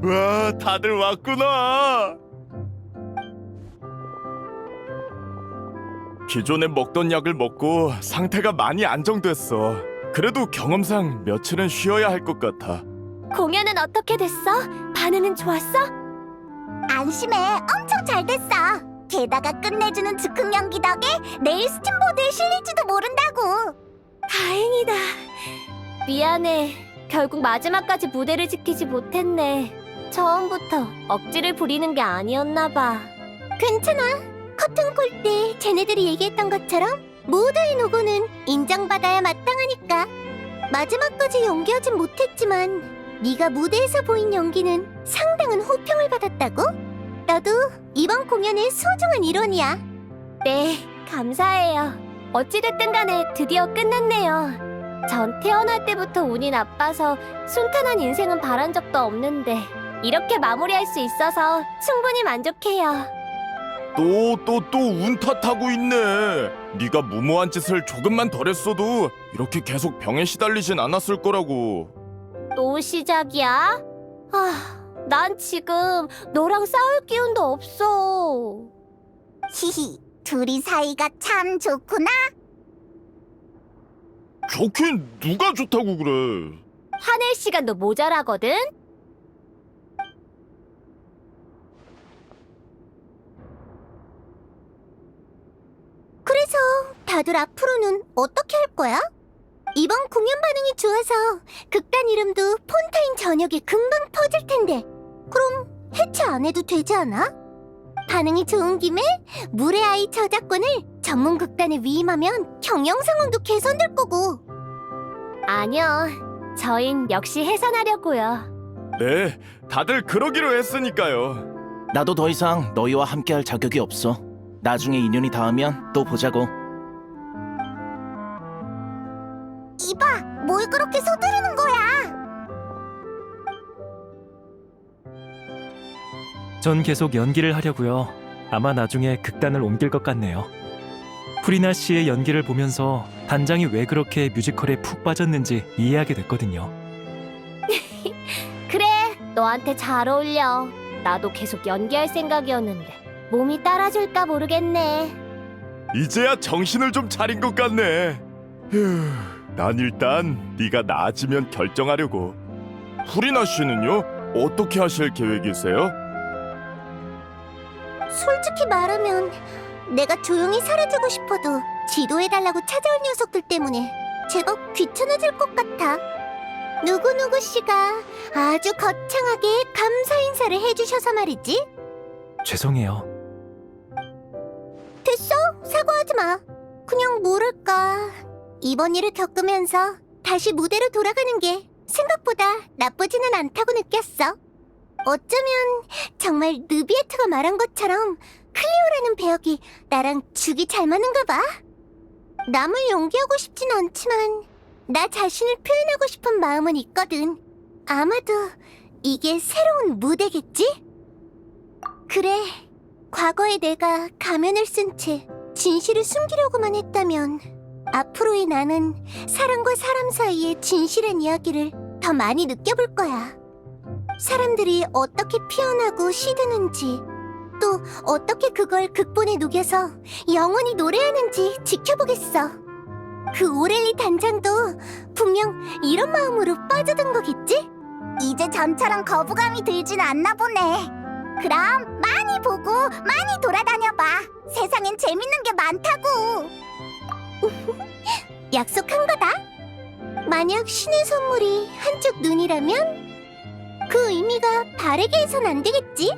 와, 다들 왔구나. 기존에 먹던 약을 먹고 상태가 많이 안정됐어. 그래도 경험상 며칠은 쉬어야 할 것 같아. 공연은 어떻게 됐어? 반응은 좋았어? 안심해, 엄청 잘 됐어. 게다가 끝내주는 즉흥 연기 덕에 내일 스팀보드에 실릴지도 모른다고. 다행이다. 미안해. 결국 마지막까지 무대를 지키지 못했네. 처음부터 억지를 부리는 게 아니었나 봐. 괜찮아. 커튼콜 때 쟤네들이 얘기했던 것처럼 모두의 노고는 인정받아야 마땅하니까. 마지막까지 연기하진 못했지만 네가 무대에서 보인 연기는 상당한 호평을 받았다고? 너도 이번 공연의 소중한 일원이야. 네, 감사해요. 어찌됐든 간에 드디어 끝났네요. 전 태어날 때부터 운이 나빠서 순탄한 인생은 바란 적도 없는데 이렇게 마무리할 수 있어서 충분히 만족해요. 또 운 탓하고 있네. 네가 무모한 짓을 조금만 덜 했어도 이렇게 계속 병에 시달리진 않았을 거라고. 또 시작이야? 난 지금 너랑 싸울 기운도 없어. 히히, 둘이 사이가 참 좋구나. 좋긴 누가 좋다고 그래. 화낼 시간도 모자라거든? 그래서 다들 앞으로는 어떻게 할 거야? 이번 공연 반응이 좋아서 극단 이름도 폰타인 전역에 금방 퍼질 텐데 그럼 해체 안 해도 되지 않아? 반응이 좋은 김에 물의 아이 저작권을 전문 극단에 위임하면 경영 상황도 개선될 거고. 아니요. 저흰 역시 해산하려고요. 네, 다들 그러기로 했으니까요. 나도 더 이상 너희와 함께할 자격이 없어. 나중에 인연이 닿으면 또 보자고. 이봐, 뭘 그렇게 서두르는 거야? 전 계속 연기를 하려고요. 아마 나중에 극단을 옮길 것 같네요. 프리나 씨의 연기를 보면서 단장이 왜 그렇게 뮤지컬에 푹 빠졌는지 이해하게 됐거든요. 그래, 너한테 잘 어울려. 나도 계속 연기할 생각이었는데 몸이 따라줄까 모르겠네. 이제야 정신을 좀 차린 것 같네. 휴, 난 일단 네가 나아지면 결정하려고. 프리나 씨는요? 어떻게 하실 계획이세요? 솔직히 말하면 내가 조용히 사라지고 싶어도 지도해달라고 찾아올 녀석들 때문에 제법 귀찮아질 것 같아. 누구누구 씨가 아주 거창하게 감사 인사를 해주셔서 말이지. 죄송해요. 됐어, 사과하지 마. 그냥 모를까, 이번 일을 겪으면서 다시 무대로 돌아가는 게 생각보다 나쁘지는 않다고 느꼈어. 어쩌면 정말 느비에트가 말한 것처럼 클리오라는 배역이 나랑 죽이 잘 맞는가 봐. 남을 연기하고 싶진 않지만 나 자신을 표현하고 싶은 마음은 있거든. 아마도 이게 새로운 무대겠지? 그래, 과거에 내가 가면을 쓴 채 진실을 숨기려고만 했다면 앞으로의 나는 사람과 사람 사이의 진실한 이야기를 더 많이 느껴볼 거야. 사람들이 어떻게 피어나고 시드는지, 또 어떻게 그걸 극본에 녹여서 영원히 노래하는지 지켜보겠어. 그 오렐리 단장도 분명 이런 마음으로 빠져든 거겠지? 이제 전처럼 거부감이 들진 않나 보네. 그럼 많이 보고 많이 돌아다녀봐. 세상엔 재밌는 게 많다고. 약속한 거다. 만약 신의 선물이 한쪽 눈이라면 그 의미가 바르게 해선 안 되겠지?